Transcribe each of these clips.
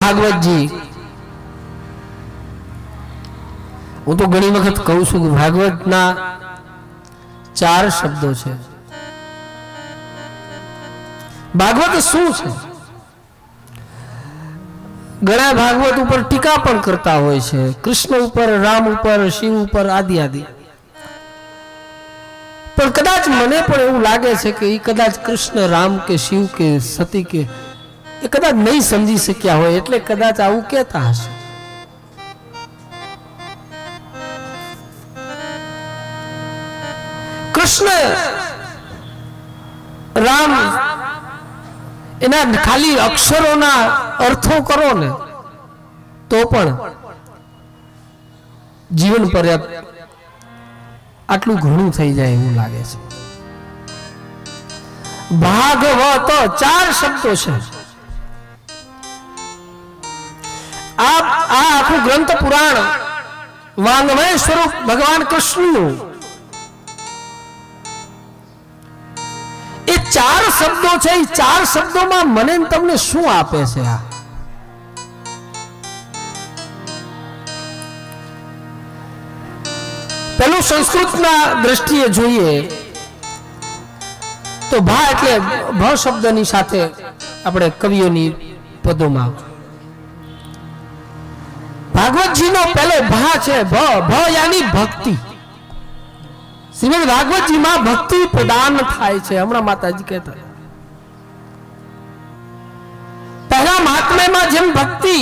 भागवत जी हूँ तो घणी वखत कहूं छुं कि भागवत ना 4 शब्दों छे। भागवत शुं छे? घणा भागवत ऊपर टीका पण करता होय छे, कृष्ण ऊपर, राम ऊपर, शिव ऊपर आदि आदि। पण कदाच मने पण एवुं लागे छे कि कदाच कृष्ण, राम के शिव के सती के એ કદાચ નહીં સમજી શક્યા હોય એટલે કદાચ આવું કહેતા હશે। કૃષ્ણ રામ એના ખાલી અક્ષરોના અર્થો કરો ને તો પણ જીવન પર્યાપ્ત આટલું ઘણું થઈ જાય એવું લાગે છે। ભાગવત 4 શબ્દો છે। आखू ग्रंथ पुराण वांग्मय स्वरूप भगवान कृष्ण ये 4 शब्दों छे। 4 शब्दों में मने तमने शू आपे छे? आ पहलू संस्कृत ना दृष्टिए जोईए तो भा एटले भ शब्दनी साथे आपणे कविओनी पदोमां भागवत जी नो पहले भा छे भ यानी भक्ति। श्रीमद भागवत जी में भक्ति प्रदान थाय छे। हमणा माताजी कहता पहला महात्म्य में जेम भक्ति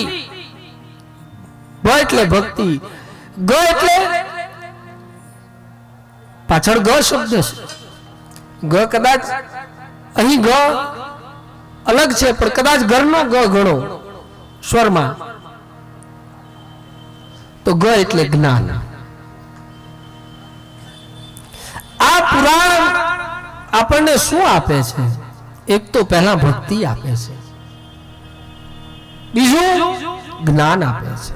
भ एटले भक्ति, ग एटले पाछळ ग शब्द छे। ग कदाच अहीं ग अलग छे पण कदाच घरनो ग गणो स्वर में तो ग एटले ज्ञान। आ पुराण आपने शू आपे छे? एक तो पहला भक्ति आपे छे, बीजू ज्ञान आपे छे।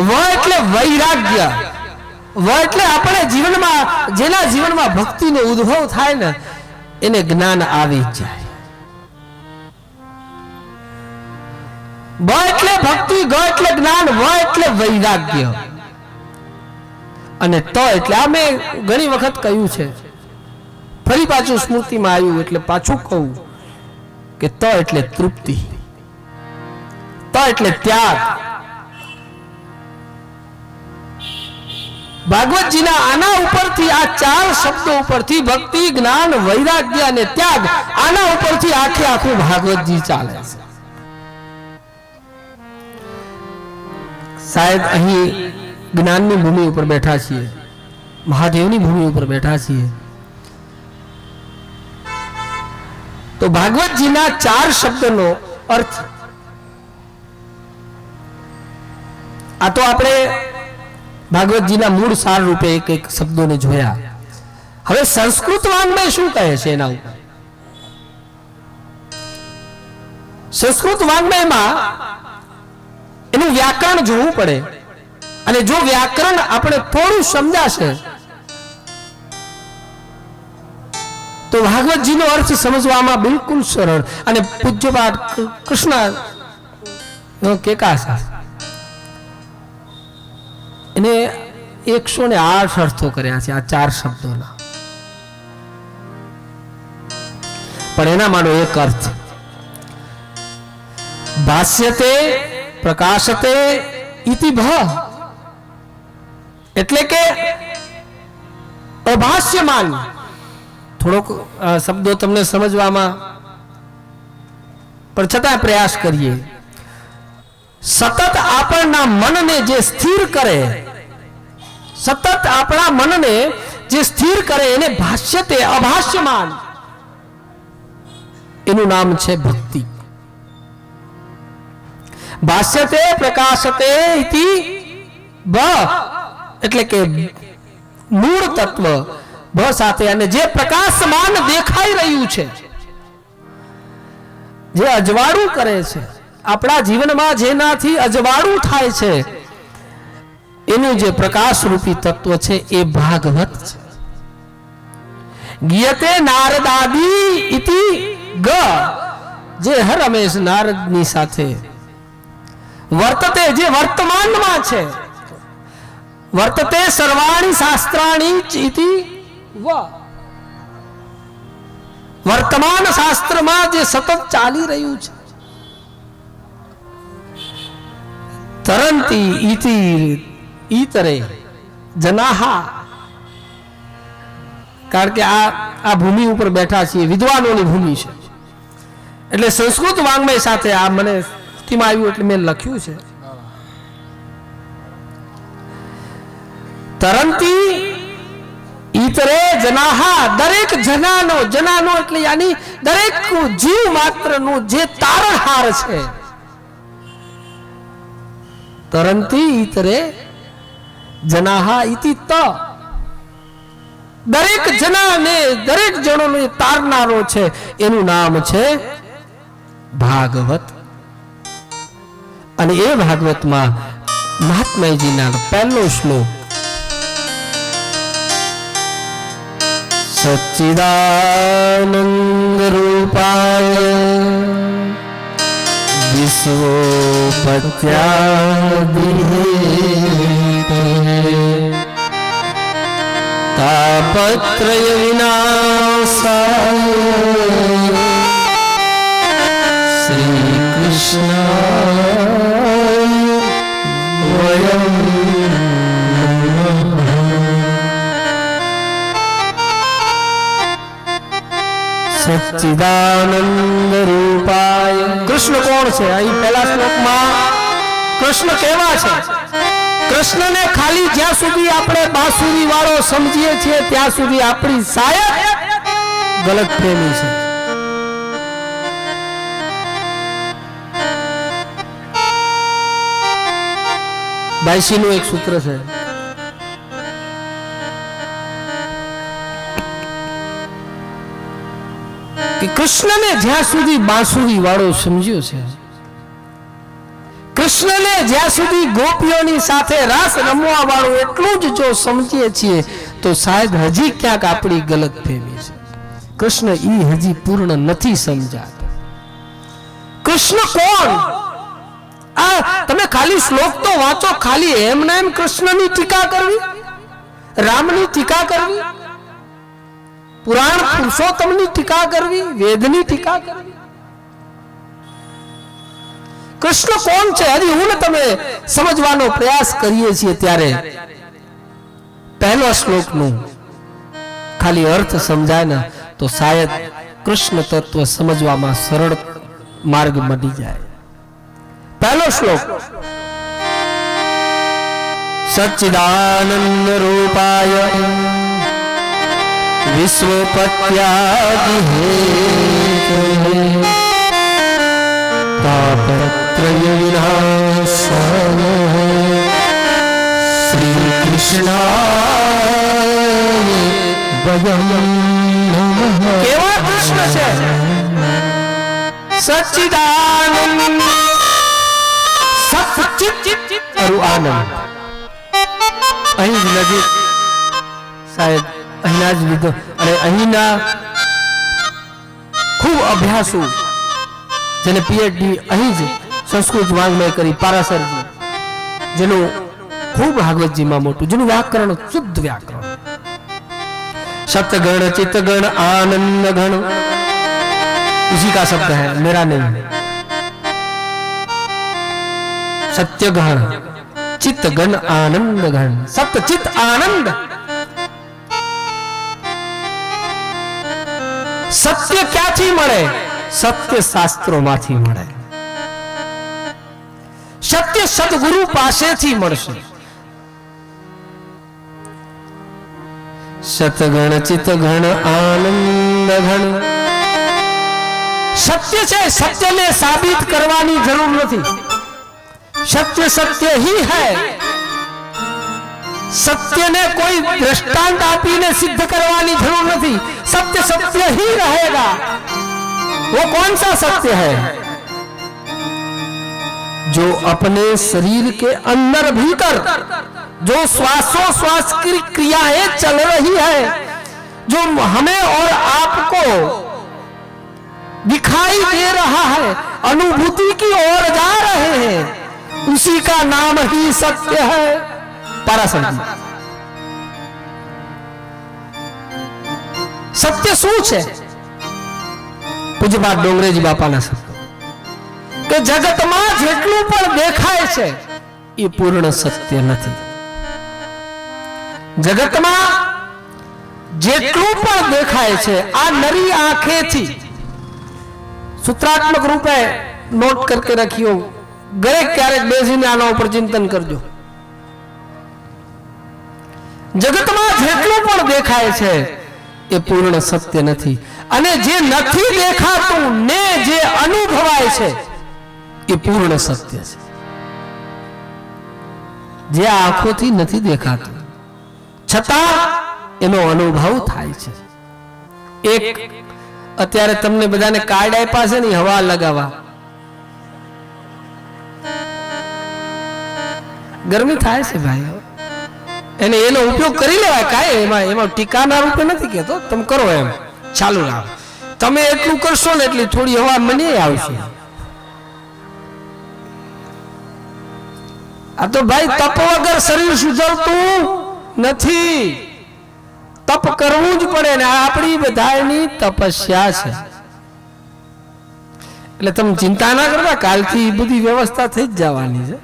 व एटले वैराग्य, व एटले आपणे जीवन में जेना जीवन में भक्ति नो उद्भव थाय ने एने ज्ञान आवी जाय। ब एटले भक्ति, ग एटले ज्ञान, व एटले वैराग्य अने त एटले आ मैं घणी वखत कह्युं छे, फरी पाछुं स्मृति में आव्युं एटले पाछुं कहूं के त एटले तृप्ति, त एटले त्याग। भागवत जी ना आना उपरथी आ 4 शब्दों उपरथी भक्ति, ज्ञान, वैराग्य अने त्याग आना उपरथी आखे आखुं भागवत जी चाले छे। शायद अहीं ज्ञान की भूमि पर बैठा छे, महादेव की भूमि पर बैठा छे, तो भागवत जी ना 4 शब्दों अर्थ आ तो आपणे भागवत जी ना मूल सार रूपे एक एक शब्दों ने जोया। हवे संस्कृत वांग्मय शुं कहे छे एना उपर? संस्कृत वांग्मय में एनु व्याकरण जोवुं पड़े अने जो व्याकरण आपणे थोड़ुं समजाशे तो भागवत जी नो अर्थ समजवामां बिल्कुल सरळ। अने पूज्यपाद कृष्ण केकासा एने 108 अर्थो कर्या छे आ 4 शब्दोना, पण एना मानो एक अर्थ भाष्यते प्रकाशते इति भ एटले के अभाष्यमान। थोड़ोक शब्दों तमने समजवामां पण छतांय प्रयास करिए। सतत आपणना मनने जे स्थिर करे, सतत आपणा मनने जे स्थिर करे एने भाष्यते अभाष्यमान एनुं नाम छे भक्ति। भाष्यते प्रकाशते इति ब एटले के मूल तत्व भ साथे अने जे प्रकाशमान देखाई रह्युं छे, जे अजवाळुं करे छे आपणा जीवनमां, जेनाथी अजवाळुं थाय छे एनुं जे प्रकाश रूपी तत्व छे ए भागवत छे। गीयते नारदादि इति ग जे हर हमेश नारदनी साथे વર્તતે જે વર્તમાનમાં છે, વર્તતે સર્વાણી શાસ્ત્રાણી ઇતિ વ, વર્તમાન શાસ્ત્રમાં જે સતત ચાલી રહ્યું છે. તરંતી ઇતિ ઈતરે જનાહા, કારણ કે આ ભૂમિ ઉપર બેઠા છીએ, વિદ્વાનોની ભૂમિ છે, એટલે સંસ્કૃત વાંગ્મય સાથે આ મને સ્થિતિમાં આવ્યું એટલે મેં લખ્યું છે. તરંતી ઈતરે જનાહા, દરેક જનાનો, જનાનો એટલે યાની દરેક જીવ માત્રનું જે તારણહાર છે. તરંતી ઈતરે જનાહા ઇતિ ત, દરેક જનાને દરેક જણોને તારનારો છે, એનું નામ છે ભાગવત. અને એ ભાગવતમાં મહાત્માજીના પહેલો શ્લોક, સચ્ચિદાનંદ રૂપાય વિશ્વોપત્યાદિહેતે તાપત્રય વિનાશાય શ્રી કૃષ્ણાય વયમ સચ્ચિદાનંદ રૂપાય. કૃષ્ણ કોણ છે? અહીં પહેલા શ્લોકમાં કૃષ્ણ કેવા છે? કૃષ્ણને ખાલી જ્યાં સુધી આપણે બાંસુરી વાળો સમજીએ છીએ ત્યાં સુધી આપણી શાયદ ગલત પ્રેમી છે. બાઈસીનું એક સૂત્ર છે, કે કૃષ્ણને જ્યાં સુધી બાંસુરી વાળો સમજ્યો છે, કૃષ્ણને જ્યાં સુધી ગોપીઓની સાથે રાસ રમવા વાળું એટલું જ જો સમજીએ છીએ તો શાયદ હજી ક્યાંક આપણી ગલત ફેમી છે. કૃષ્ણ ઈ હજી પૂર્ણ નથી સમજાતો. કૃષ્ણ કોણ? આ તમે ખાલી શ્લોક તો વાંચો, ખાલી એમને એમ કૃષ્ણની ટીકા કરવી, રામની ટીકા કરવી, પુરાણ પુરુષોત્તમની ટીકા કરવી, વેદની ટીકા કરવી. કૃષ્ણ કોણ છે હજી હું ને તમે સમજવાનો પ્રયાસ કરીએ છીએ ત્યારે પહેલો શ્લોકનું ખાલી અર્થ સમજાય ને તો શાયદ કૃષ્ણ તત્વ સમજવામાં સરળ માર્ગ મળી જાય. પહેલો શ્લોક, સચ્ચિદાનંદ રૂપાય વિશ્વોપત્યાદિહેતવે તાપત્રય વિનાશાય શ્રી કૃષ્ણાય વયમ નમઃ. કેવા કૃષ્ણ છે? સચ્ચિદાનંદ, સચ્ચિત આનંદ. અહીં જ નજીક શાયદ અહીંના જ લીધો અને અહીંના ખૂબ અભ્યાસુ જેને પીએચડી અહીં જ સંસ્કૃત વાંગ્મય કરી, પારાસરજી, જેનું ખૂબ ભાગવતજીમાં મોટું, જેનું વ્યાકરણ શુદ્ધ વ્યાકરણ, सत्यगण चित्तगण आनंद गण, उसी का शब्द है, मेरा नहीं। सत्यगण चित्तगण आनंद गण, सत्य चित्त आनंद। सत्य क्याथी मळे? सत्य शास्त्रों माथी मळे। सत्य सद्गुरु पासेथी मळशे। सतगण चित्तगण आनंद गण। सत्य छे, सत्य ने साबित करवानी जरूर नहीं। सत्य सत्य ही है। सत्य ने कोई दृष्टांत आपीने सिद्ध करवानी जरूर नहीं। सत्य सत्य ही रहेगा। वो कौन सा सत्य है? जो अपने शरीर के अंदर भीतर जो श्वासोश्वास की क्रियाएं चल रही है, जो हमें और आपको दिखाई दे रहा है, अनुभूति की ओर जा रहे हैं, उसी का नाम ही सत्य है। पाराशर जी, सत्य શું છે? પૂજ્યપાદ ડોંગરેજી બાપાના શબ્દો કે જગતમાં જેટલું પણ દેખાય છે એ પૂર્ણ સત્ય નથી। જગતમાં જેટલું પણ દેખાય છે આ નરી આંખેથી सूत्रात्मक रूपे नोट करके रखियो, गए क्यारेक बेसीने आना पर चिंतन करजो। जगत में जेटલું પણ દેખાય છે એ પૂર્ણ સત્ય નથી, અને જે નથી દેખાતું ને જે અનુભવાય છે એ પૂર્ણ સત્ય છે। જે આંખોથી નથી દેખાતું છતાં એનો અનુભવ થાય છે। એક અત્યારે તમને બધાને કાર્ડ આપ્યા છે ને હવા લગાવવા, ગરમી થાય છે ભાઈ, એને એનો ઉપયોગ કરી લેવાય, કાંઈ એમાં ટીકાના રૂપે નથી કહેતો, તમે કરો એમ ચાલુ રાખો। તમે એટલું કરશો ને એટલી થોડી હવા મને આવશે। આ તો ભાઈ તપ વગર શરીર સુધરતું નથી, तप करवू ज पड़े ने आपणी बधानी तपस्या छे। એટલે તમે ચિંતા ના કરતા, કાલથી બધી વ્યવસ્થા થઈ જ જવાની છે।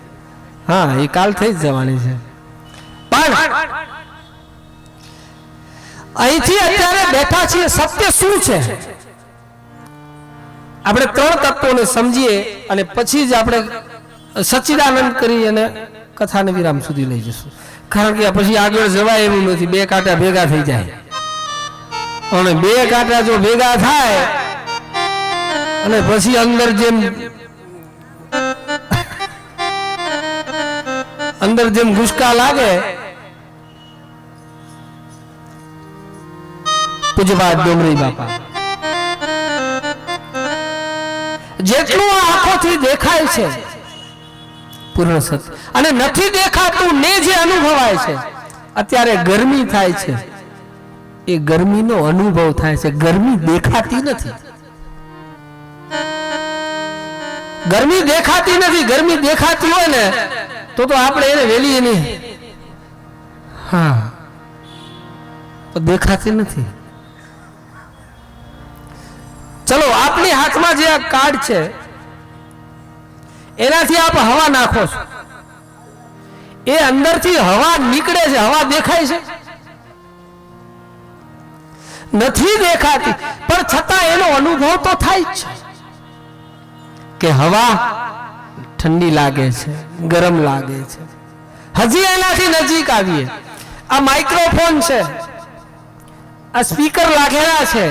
હા, એ કાલ થઈ જ જવાની છે। પણ અહીંથી અત્યારે બેઠા છીએ, સત્ય શું છે આપણે ત્રણ તત્વોને સમજીએ અને પછી જ આપણે સચ્ચિદાનંદ કરી અને કથાને વિરામ સુધી લઈ જશું। कारण के પછી આગળ જવાય એવું નથી, બે કાંટા ભેગા થઈ જાય, અને બે કાંટા જો ભેગા થાય અને પછી અંદર જેમ ગુસ્કા લાગે। પૂજ્યપાદ ડોંગરેજી બાપા, જેટલું આંખોથી દેખાય છે पूर्ण सत्य, અને નથી દેખાતું ને જે અનુભવાય છે। અત્યારે ગરમી થાય છે, એ ગરમીનો અનુભવ થાય છે, ગરમી દેખાતી નથી। ગરમી દેખાતી નથી, ગરમી દેખાતી હોય ને તો આપણે એને વેલી એની હા, તો દેખાતી નથી। ચલો, આપની હાથમાં જે આ કાર્ડ છે એનાથી આપ હવા નાખો છો, એ અંદરથી હવા નીકળે છે, હવા દેખાય છે? નથી દેખાતી, પણ છતાં એનો અનુભવ તો થાય જ છે કે હવા ઠંડી લાગે છે, ગરમ લાગે છે। હજી એનાથી નજીક આવીએ, આ માઇક્રોફોન છે, આ સ્પીકર લાગેલા છે,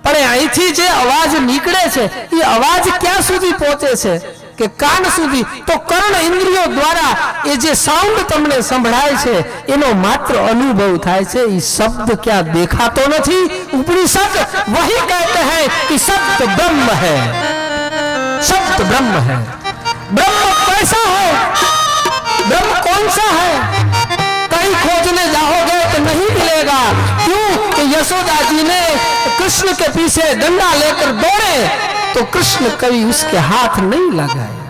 પણ અહીંથી જે અવાજ નીકળે છે એ અવાજ ક્યાં સુધી પહોંચે છે કે કાન સુધી? તો કર્ણ ઇન્દ્રિયો द्वारा ये जे साउंड तमने संभळाय छे एनो मात्र अनुभव थाय छे। ई शब्द क्या देखातो नथी? उपनिषद वही कहते हैं कि शब्द ब्रह्म है, शब्द ब्रह्म है। ब्रह्म कैसा है? ब्रह्म कौन सा है? कहीं खोजने जाओगे तो नहीं मिलेगा। क्यों? कि यशोदा जी ने कृष्ण के पीछे डंडा लेकर दौड़े तो कृष्ण कभी उसके हाथ नहीं लगाया।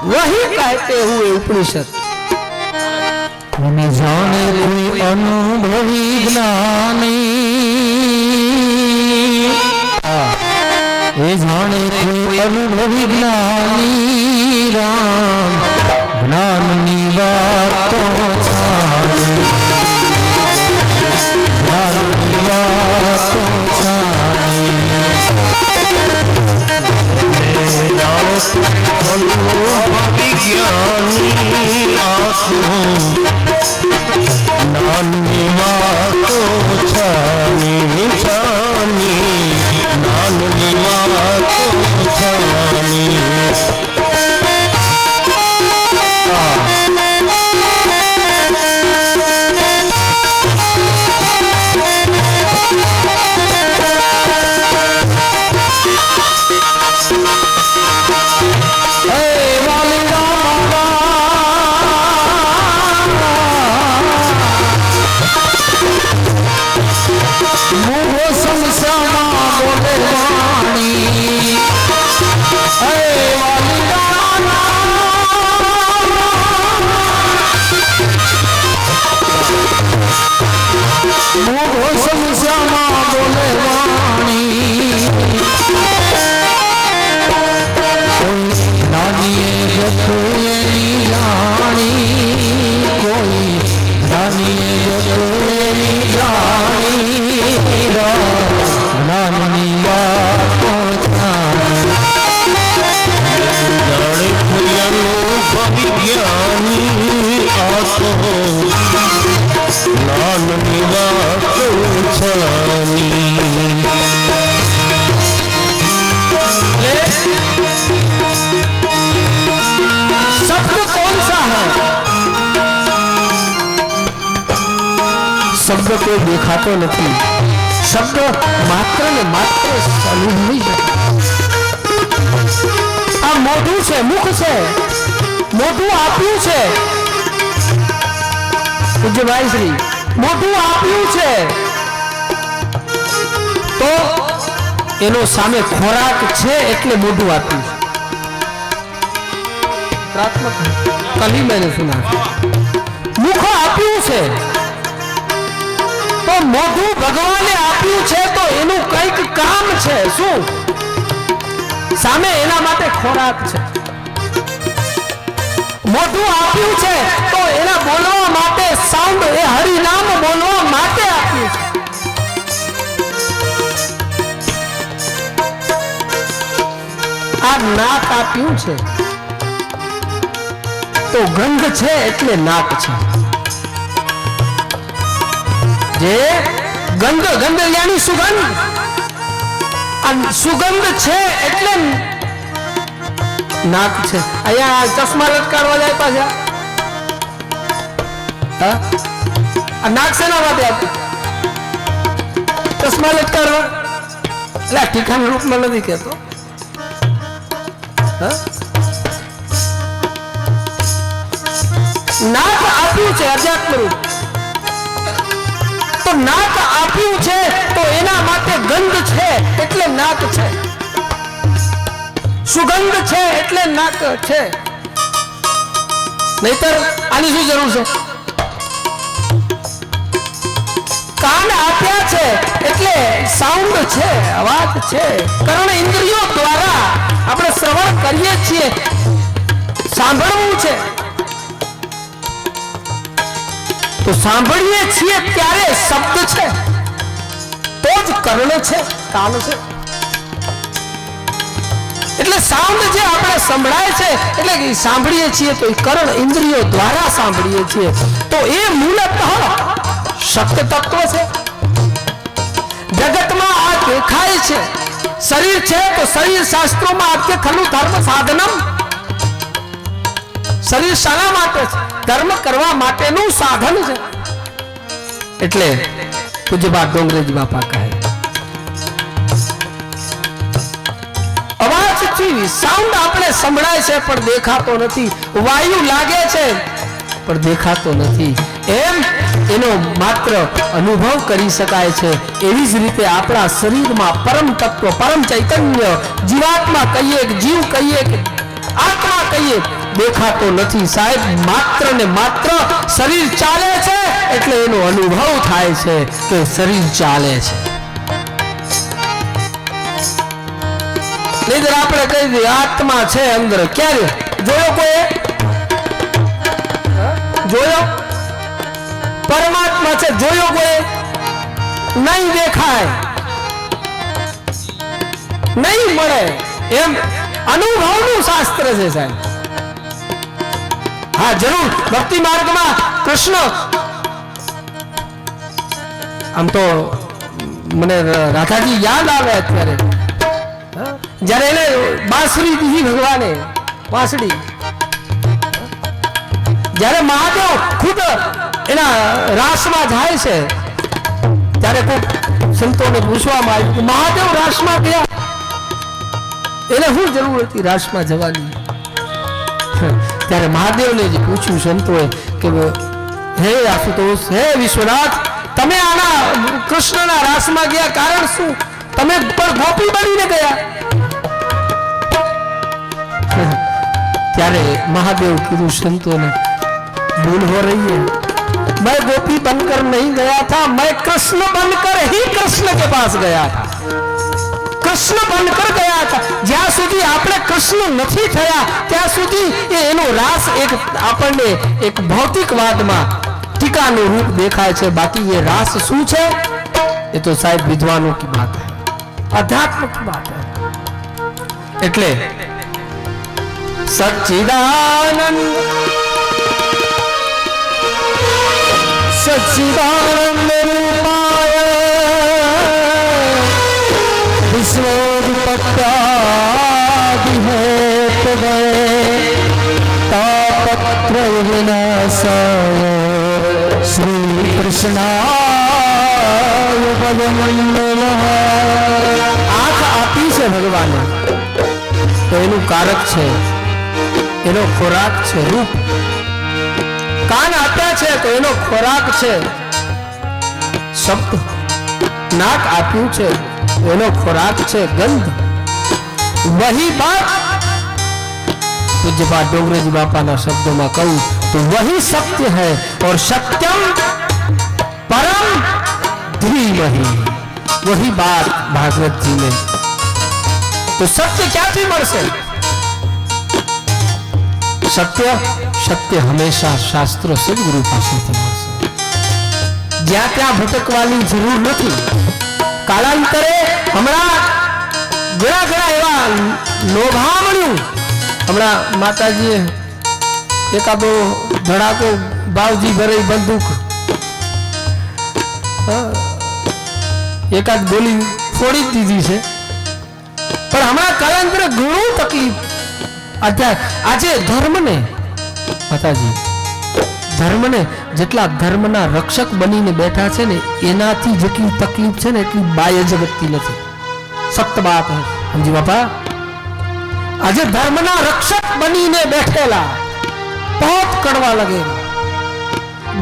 वही कहते हुए उपनिषद जाने कोई अनुभवी ज्ञानी, जाने कोई अनुभवी ज्ञानी राम ज्ञान निवातो ज्ञान निवातो विज्ञानी आत्मा नानी मातो छानी छानी नानी मातो छानी। નાનની વાત છાની शब्द कौन सा है? शब्द कोई देखातो नहीं, शब्द मात्र ने मात्र अनुभवी है। आ मोढू छे, मुख छे, मोढू आप्યું છે પૂજ્ય ભાઈ શ્રી, મોઢું આપ્યું છે તો એનો સામે ખોરાક છે એટલે મોઢું આપ્યું છે। प्रात्मक कल ही मैंने सुना मुख आप्યું છે तो મોઢું ભગવાને આપ્યું છે તો એનું કંઈક કામ છે। શું? સામે એના માટે ખોરાક છે। મોઢું આપ્યું છે તો એના બોલવા માટે સાઉન્ડ, એ હરિનામ બોલવા માટે આપ્યું છે। આ નાક આપ્યું છે तो गंध छे એટલે નાક છે। જે ગંધ, ગંધ यानी सुगंध, सुगंध छे એટલે નાક છે। અહીંયા ચશ્મા લટકારવા જાય પાછા, હા આ નાક શેના માટે આપે? ચશ્મા લટકારવા, એટલે ઠીકાણ રૂપમાં નથી કહેતો, હા नाक आप्યું છે અધ્યાત્મ રૂપ, તો નાક આપ્યું છે તો એના માટે ગંધ છે એટલે નાક છે, સુગંધ છે એટલે નાક છે, નહીતર આની શું જરૂર છે? કાન આપ્યા છે એટલે સાઉન્ડ છે, અવાજ છે, કર્ણ ઇન્દ્રિયો દ્વારા આપણે શ્રવણ કરીએ છીએ, સાંભળવું છે तो सांभळीए छीए त्यारे शब्द छे तो ज कर्ण छे, कान छे। એટલે સાઉન્ડ જે આપણે સંભળાય છે એટલે કે સાંભળીએ છીએ તો એ કર્ણ ઇન્દ્રિયો દ્વારા સાંભળીએ છીએ તો એ મૂળતઃ સત્ય તત્વ છે। જગતમાં આ દેખાય છે, શરીર છે તો શરીર શાસ્ત્રોમાં આદ્ય ખલુ ધર્મ સાધનમ, શરીર શાના માટે છે? ધર્મ કરવા માટેનું સાધન છે। એટલે પૂજ્ય બા ડોંગરેજી બાપા કહે અવાજથી સાઉન્ડ આપણે સંભળાય છે પણ દેખાતો નથી, વાયુ લાગે છે પણ દેખાતો નથી, એમ એનો માત્ર અનુભવ કરી શકાય છે। એવી જ રીતે આપણા શરીરમાં પરમ તત્વ, પરમ ચૈતન્ય, જીવાત્મા કહીએ કે જીવ કહીએ કે આત્મા કહીએ, દેખાતો નથી સાહેબ, માત્ર ને માત્ર શરીર ચાલે છે એટલે એનો અનુભવ થાય છે કે શરીર ચાલે છે। નહીતર આપણે કહી દઈએ આત્મા છે અંદર, ક્યારે જોયો? કોઈ જોયો? પરમાત્મા છે જોયો કોઈ? નહીં દેખાય, નહીં મળે, એમ અનુભવનું શાસ્ત્ર છે સાહેબ। हाँ जरूर भक्ति मार्ग में कृष्ण आम तो मने राधा जी याद आवे अत्यारे जरे ने बांसुरी दी भगवाने बांसुरी जरे महादेव खुद एना रास में जाए छे त्यारे कोई संतों ने पूछवामां आव्युं कि महादेव रास में गया एने शुं जरूर हती रास में जवानी? ત્યારે મહાદેવને જે પૂછ્યું સંતોએ કે હે આશુતોષ, હે વિશ્વનાથ, તમે આના કૃષ્ણના રાસમાં ગયા કારણ શું? તમે પણ ગોપી બનીને ગયા। ત્યારે મહાદેવ કીધું સંતોને, ભૂલ हो रही है, मैं गोपी बनकर नहीं गया था, मैं कृष्ण बनकर ही कृष्ण के पास गया था, कृष्ण बनकर गया था। ज्यां सुधी आपणे कृष्ण नहीं थया त्यां सुधी एनो रास एक आपणे एक भौतिकवादमां टीकानुं रूप देखाय छे, बाकी ये रास शुं छे ये तो साहेब विद्वानों की बात है, अध्यात्म की बात है। एटले सच्चिदानंद सच्चिदानंद रूपाय विश्वोत्पत्त्यादिहेतवे तापत्रय विनाशाय श्री कृष्णाय पदमंडलः। आंख આપી છે ભગવાને તો એનું કારક છે, એનો ખોરાક છે રૂપ। કાન આપ્યા છે તો એનો ખોરાક છે શબ્દ। નાક આપ્યું છે એનો ખોરાક છે ગંધ। वही बात पूज्यपाद डोंगरेजी बापा ना शब्दों में कहूं तो वही सत्य है और सत्यम परम धीमहि। वही बात भागवत जी में। तो सत्य क्या थी मरसे? सत्य सत्य हमेशा शास्त्रों से गुरु पासे थी मरसे। ज्या त्या भटकवानी जरूर नहीं। कालांतरे हमरा घણા ઘણા એવા લોભામણ્યું હમણાં માતાજીએ એકાદો ધડાકો બાવજી ભરે બંદૂક એકાદ ગોલી ફોડી દીધી છે પણ હમણાં કાલાંતરે ઘણું તકલીફ આજે ધર્મને માતાજી ધર્મને જેટલા ધર્મના રક્ષક બનીને બેઠા છે ને એનાથી જેટલી તકલીફ છે ને એટલી બાહ્ય જગતથી નથી। सत्य बात है समझी बापा। आज धर्मना रक्षक बनी ने बैठेला बहुत कड़वा लगेगा।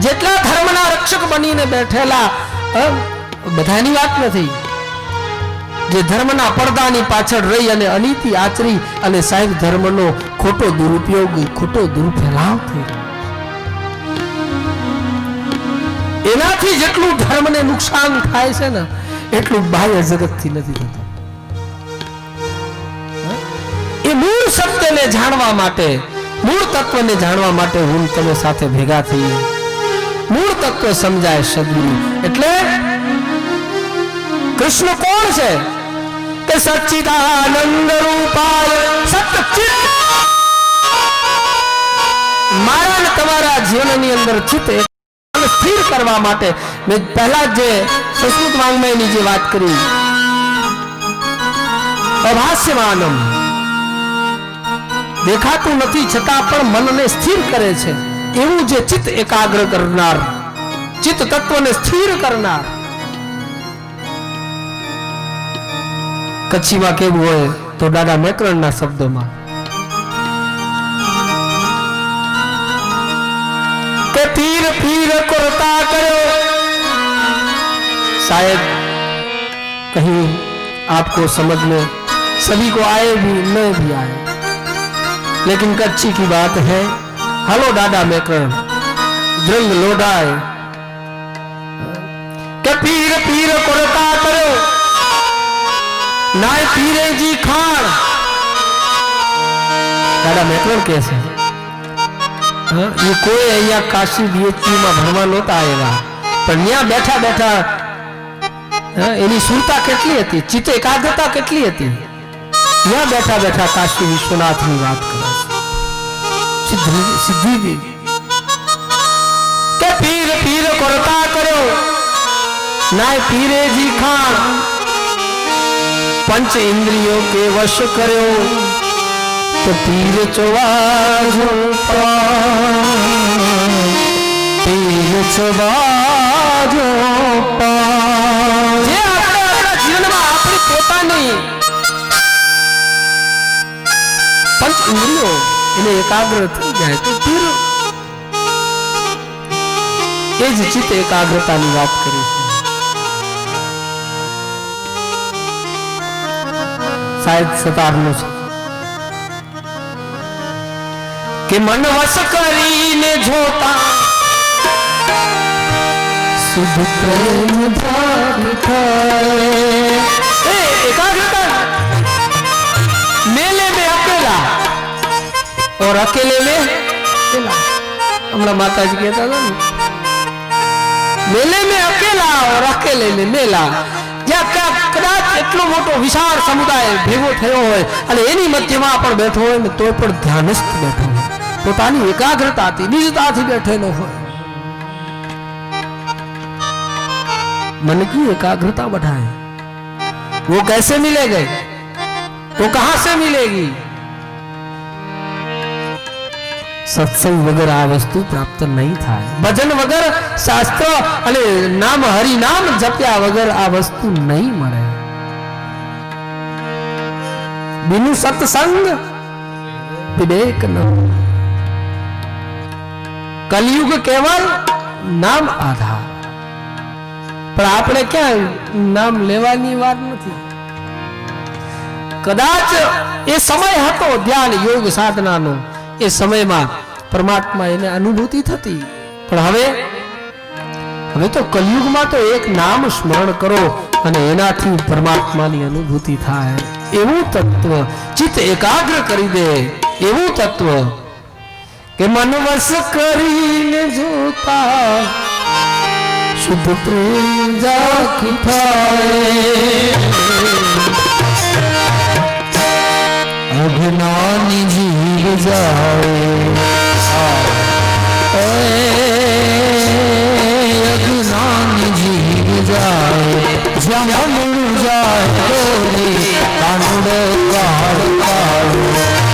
जेटला धर्मना रक्षक बनी ने बैठेला बधानी बात नहीं। जे धर्मना पर्दानी पाछळ रही अने अनीति आचरी अने साहेब धर्मनो खोटो दुरुपयोग खोटो दुरुफेलाव थई एनाथी जेटલું धर्मने नुकसान थाय छे ने એટલું બાહ્ય જગતથી નથી થતું। એ મૂળ સત્યને જાણવા માટે મૂળ તત્વને જાણવા માટે હું તમે સાથે ભેગા થઈ મૂળ તત્વ સમજાય સદગુરુ। એટલે કૃષ્ણ કોણ છે? કે સચ્ચિદાનંદ રૂપાય સચ્ચિત મારા ને તમારા જીવનની અંદર ચિત્ત स्थिर करवा माटे मैं पहला जे संस्कृत वांग्मय नी जे बात करी अभास्यमानम देखातुं नथी छतां पण मनने स्थिर करे छे एवुं जे चित्त एकाग्र करनार चित्त तत्वने स्थिर करनार। कच्छीमां केवुं होय तो दादा मेकरणना शब्दोमां पीर पीर करता करो। शायद कहीं आपको समझ में सभी को आए भी न भी आए लेकिन कच्ची की बात है। हलो दादा मेकरण द्रंग लोडाए के पीर पीर करता करो नाय पीरे जी खान। दादा मेकरण कैसे ये कोई अहिया काशी बीएचयू में भणवा नहोता आवेला पण न्या बैठा बैठा एनी सुरता केटली हती चित्त एकाग्रता केटली हती। न्या बैठा बैठा काशी विश्वनाथ नी बात करे सिद्धि दी के पीर पीर करता करो नाय पीरे जी खान। पंच इंद्रियों के वश करो तो पीर चवाजो पीर चवाजो जे आपણા જીવનમાં આપણી પોતાની પંચ ઇન્દ્રિયો એને એકાગ્ર થઈ જાય તો પીર એ જ ચિત્ત એકાગ્રતાની વાત કરી છે। શાયદ 17નું છે कि मन वश करीने जोता शुद्ध प्रेम एकाग्रता मेले में अकेला और अकेले में अकेला। हमारा माता जी कहता था ना मेले में अकेला और अकेले में मेला। कदाच एटलो मोटो विशाल समुदाय भेगो थयो होय अने एनी मध्यमां पण बैठो होय ने तोय पण ध्यानस्थ बैठो होय पोतानी एकाग्रताथी निजताथी बैठेलो होय मन की एकाग्रता बढ़ाए। वो कैसे मिलेगी? वो कहां से मिलेगी? सत्संग वगर आ वस्तु प्राप्त नहीं थाय। भजन वगर, शास्त्र अने नाम हरि नाम जप्या वगर आ वस्तु नहीं मळे। बिनु सत्संग विवेक न। कलयुग केवल नाम आधार, पर आपने क्या नाम लेवानी वात नथी। कदाच ए समय हतो ध्यान योग साधना नो, ए समय में परमात्मा एने अनुभूति थती, पण हवे तो कलयुग में तो एक नाम स्मरण करो अने एनाथी परमात्मा नी अनुभूति थाय। एवं तत्व चित्त एकाग्र करी दे, एवं तत्व के मन वश करीने जोता शुद्ध प्रेम जाकी थाए। अज्ञानी जीव जाए, अज्ञानी जीव जाए, जमन जाए डोली कानूड़ काड़ काड़ो,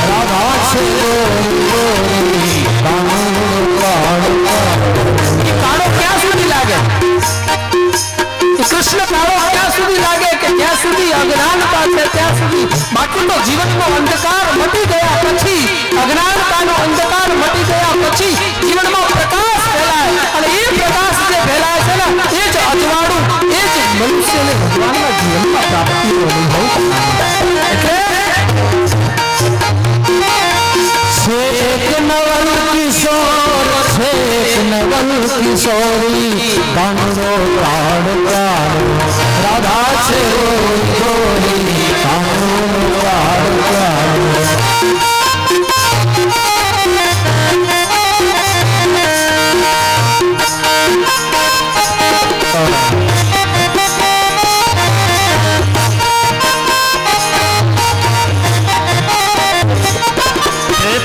राधा से डोली कानूड़ काड़ काड़ो। काड़ो क्या सुधी लागे? कृष्ण काड़ो क्या सुधी लागे कि क्या सुधी अज्ञानता है त्या सुधी। बाकी तो जीवन नो अंधकार मटी गया पछी, अज्ञानता नो अंधकार मटी गया पछी जीवन में प्रकाश फैलाय, અને એ પ્રકાશ જે ફેલાય છે ને એ જ અજવાળું, એ જ મનુષ્યને ભગવાનના જીવનમાં પ્રાપ્તિનો અનુભવ કરાવે। એટલે છેક નવલ કિશોર, છેક નવલ કિશોરી કાનડો કાળ કાળો, રાધા છે ગોરી કાનડો કાળ કાળો।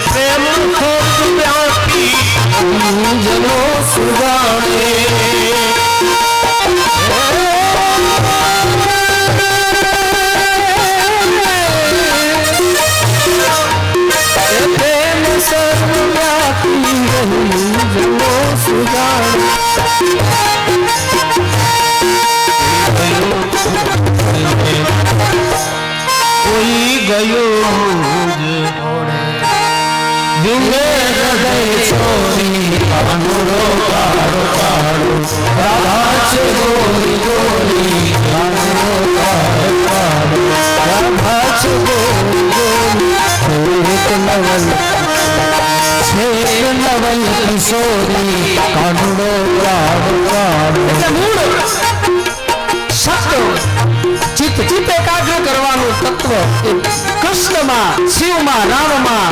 प्रेम खोट व्यापी जनो सुगाने, प्रेम सर्वव्यापी जनो सुगाने। कोई गयो दिले हृदय छोरी कानूड़ो काड़ो काड़ो, राधा से गोरी गोरी कानूड़ो काड़ो काड़ो, राधा से गोरी गोरी छेक नवल, छेक नवल किशोरी कानूड़ो काड़ो काड़ो। चित्त चित्त एकाग्र करवानुं तत्व कृष्ण में, शिव में, राम में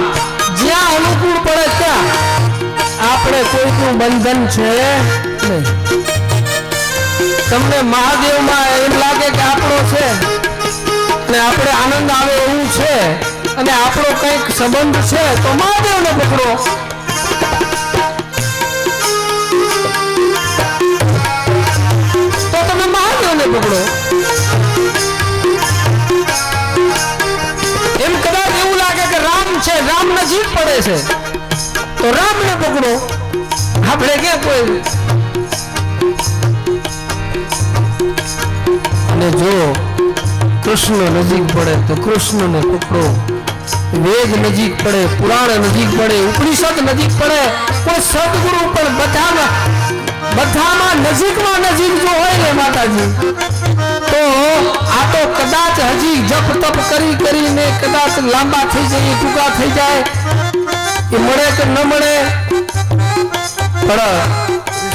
ज्या अनुकूल पड़े त्या आपणे कोईનું બંધન છે નહીં। તમને મહાદેવ માં એમ લાગે કે આપણો છે અને આપણે આનંદ આવે એવું છે અને આપણો કંઈક સંબંધ છે તો મહાદેવને પકડો। તો તમે મહાદેવને પકડો। એમ કદાચ એવું લાગે કે રામ છે, રામ નજીક પડે છે તો રામને પકડો। આપણે ક્યાં કોઈ અને જો કૃષ્ણ નજીક પડે તો કૃષ્ણને પકડો। વેદ નજીક પડે, પુરાણ નજીક પડે, ઉપનિષદ નજીક પડે, કોઈ સદગુરુ પણ બધામાં નજીકમાં નજીક જો હોય ને માતાજી તો આ તો કદાચ હજી જપ તપ કરી કરીને કદાચ લાંબા થઈ જાય, ટૂંકા થઈ જાય, એ મળે કે ન મળે, પણ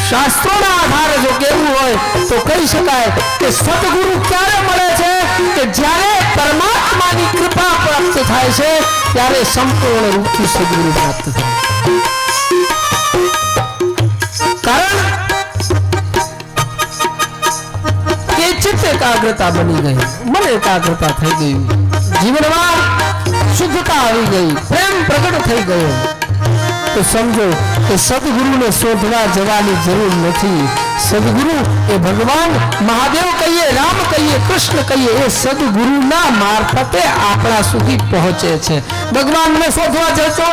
શાસ્ત્રોના આધારે જો કેવું હોય તો કહી શકાય કે સદગુરુ ક્યારે મળે છે કે જ્યારે પરમાત્માની કૃપા પ્રાપ્ત થાય છે ત્યારે સંપૂર્ણ રૂપથી સદગુરુ પ્રાપ્ત થાય। કારણ કે ચિત્ત એકાગ્રતા બની ગઈ, મન એકાગ્રતા થઈ ગયું, જીવનમાં શુદ્ધતા આવી ગઈ, પ્રેમ પ્રગટ થઈ ગયો। તો સમજો કે સદગુરુને શોધવા જવાની જરૂર નથી. સદગુરુ એ ભગવાન મહાદેવ કહીએ, રામ કહીએ, કૃષ્ણ કહીએ, એ સદગુરુના મારફતે આપણા સુધી પહોંચે છે. ભગવાનને શોધવા જશો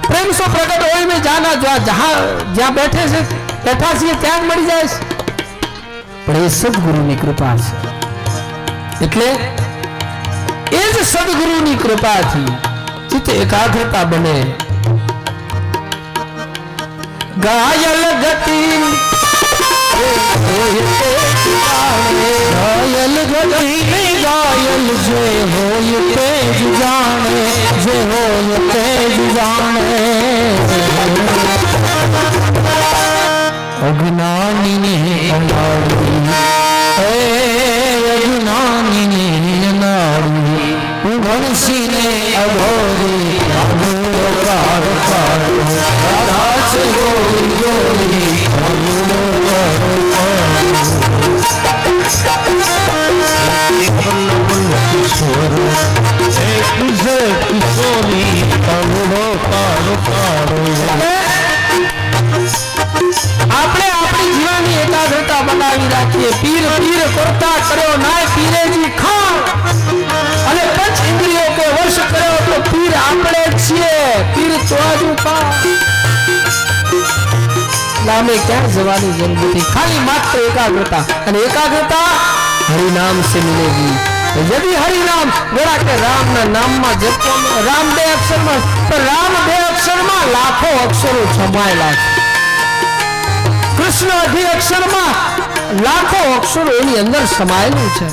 પ્રેમ સો પ્રગટ હોય में जाना જ્યાં બેઠા છીએ ત્યાં મળી જાય છે. પણ એ સદગુરુની કૃપા છે. એટલે એ જ સદગુરુની કૃપાથી ચિત્ત એકાગ્રતા બને. ગાયલ ગતિ ગાયલ ગતિ ગાયલ જે હોય તે જ જાણે, જે હોય તે જ જાણે. અજ્ઞાની અનાળી અજ્ઞાની અનાળી ગણસીને અઘોરી આપણે આપણી જીવાની એકાગ્રતા બનાવી રાખીએ. પીર પીર કરતા કર્યો નાય પીરેજી ખાન, અને પંચ ઇન્દ્રિયો કે વશ કર્યો તો પીર આપણે છીએ. પીર ચોજુ કા નામે ક્યાં જવાની જરૂર નથી. ખાલી માત્ર એકાગ્રતા, અને એકાગ્રતા હરિનામ से मिलेगी. यदि हरि नाम बोला के राम ना नाम में जब राम दे अक्षर में, तो राम दे अक्षर में लाखों अक्षरों छमाયેલા છે. કૃષ્ણ અધિ અક્ષર માં લાખો અક્ષરો એની અંદર સમાયેલું છે.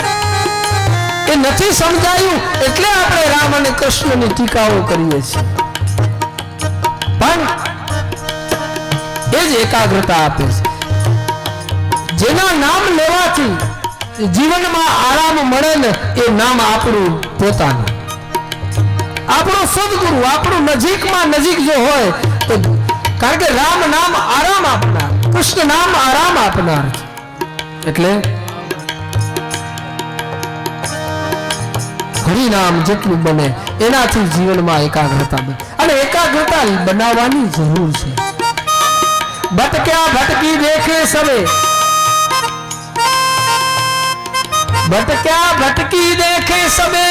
એ નથી સમજાયું એટલે આપણે રામ અને કૃષ્ણની ટીકાઓ કરીએ છીએ. પણ એ જ એકાગ્રતા આપે છે. જેના નામ લેવાથી જીવનમાં આરામ મળે ને, એ નામ આપણું પોતાનું, આપણો સદગુરુ, આપણું નજીકમાં નજીક જો હોય તો. કારણ કે રામ નામ આરામ આપનાર, કૃષ્ણ નામ આરામ આપનાર. એટલે હરિનામ જેટલું બને એનાથી જીવનમાં એકાગ્રતા બને. અને એકાગ્રતા બનાવવાની જરૂર છે. ભટક્યા ભટકી દેખે સવે, भटक्या भटकी देखे सबे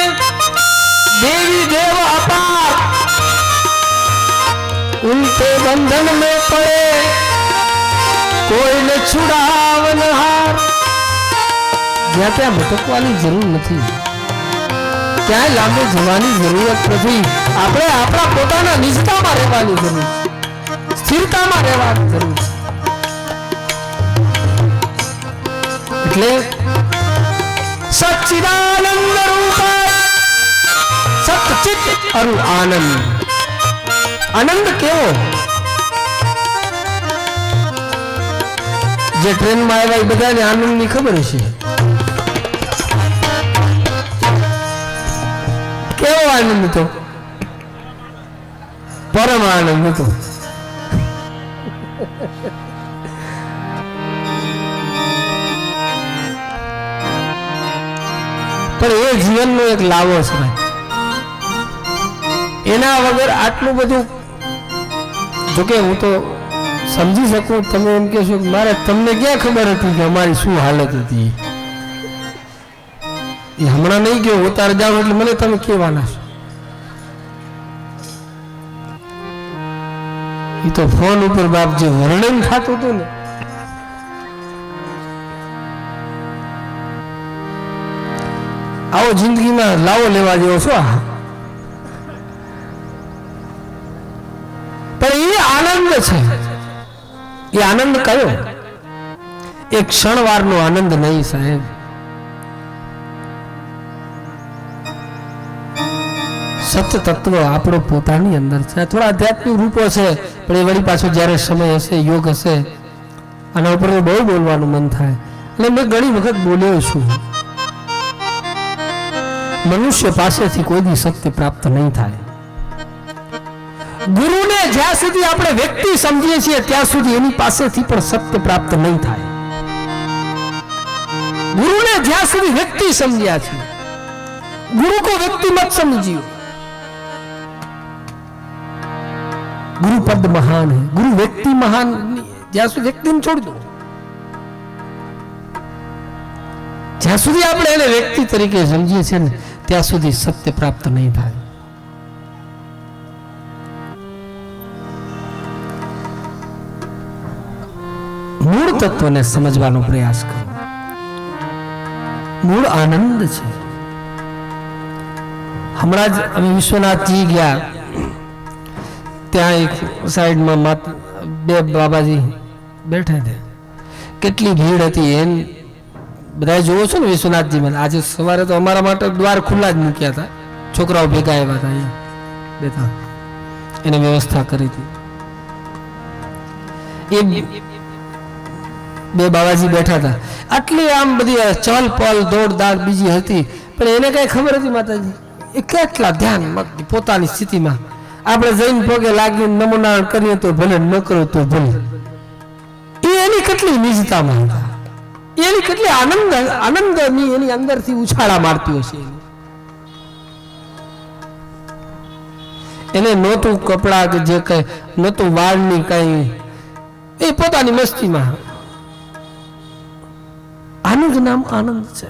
देवी देव अपार, उनके बंधन में पड़े कोई न छुड़ावन हार. જ્યાં ત્યાં ભટકવાની જરૂર નથી, ક્યાંય લાંબે જવાની જરૂરત નથી. આપણે આપણા પોતાના નિજતામાં રહેવાની જરૂર છે, સ્થિરતામાં રહેવાની જરૂર છે. એટલે સચ્ચિદાનંદ રૂપાય સચ્ચિત અરુ આનંદ. આનંદ કેવો? જે ટ્રેનમાં આવ્યા એ બધાને આનંદની ખબર છે. કેવો આનંદ હતો? પરમ આનંદ હતો. પણ એ જીવનનો એક લાવો છે. એના વગર આટલું બધું, જોકે હું તો સમજી શકું, તમે એમ કહેશો કે મારે તમને ક્યાં ખબર હતી કે અમારી શું હાલત હતી. એ હમણાં નહીં ગયો, ઉતાર જાવ એટલે મને તમે કહેવાના છો. એ તો ફોન ઉપર બાપ જે વર્ણન થતું હતું ને, આવો જિંદગીમાં લાવો લેવા જેવો છો. પણ એ આનંદ છે. એ આનંદ કયો? એ ક્ષણવારનો આનંદ નહીં સાહેબ. સત્ય તત્વ આપણો પોતાની અંદર છે. થોડા આધ્યાત્મિક રૂપો છે, પણ એ વળી પાછો જ્યારે સમય હશે, યોગ હશે, આના ઉપર બહુ બોલવાનું મન થાય. એટલે મેં ઘણી વખત બોલ્યો છું, મનુષ્ય પાસેથી કોઈ દી સત્ય પ્રાપ્ત નહીં થાય. ગુરુને જ્યાં સુધી આપણે વ્યક્તિ સમજીએ છીએ ત્યાં સુધી એની પાસેથી પણ સત્ય પ્રાપ્ત નહીં થાય. ગુરુને જ્યાં સુધી વ્યક્તિ સમજ્યા છે, ગુરુ કો વ્યક્તિ મત સમજીઓ. गुरु पद महान है, गुरु व्यक्ति महान ज्यां सुधी व्यक्ति ने छोड़ दो, ज्यां सुधी આપણે એને વ્યક્તિ તરીકે સમજીએ છીએ ને ત્યાં સુધી સત્ય પ્રાપ્ત નહીં થાય. મૂળ તત્વને સમજવાનો પ્રયાસ કરો. મૂળ આનંદ છે. હમણાં જ અમે વિશ્વનાથજી ગયા, ત્યાં એક સાઈડમાં બે બાબાજી બેઠા હતા. કેટલી ભીડ હતી એમ બધા જોવો છો ને વિશ્વનાથજીમાં. આજે સવારે તો અમારા માટે દ્વાર ખુલ્લા જ મૂક્યા હતા, છોકરાઓ ભેગા આવ્યા હતા અહીંયા બેઠા, એને વ્યવસ્થા કરી હતી. એ બે બાબાજી બેઠા હતા. આટલી આમ બધી ચહલ પહલ દોડ દાડ બીજી હતી, પણ એને કઈ ખબર હતી માતાજી એ કેટલા ધ્યાન પોતાની સ્થિતિમાં. આપણે જઈને પગે લાગીને નમોનારાયણ કરીએ તો ભલે, ન કરો તો ભલે. એ એની કેટલી નિજતામાં હતા, એની કેટલી આનંદની એની અંદરથી ઉછાળા મારતી હશે. એને નહોતું કપડા કે જે કઈ નહોતું, વાળની કઈ, એ પોતાની મસ્તીમાં. આનું જ નામ આનંદ છે.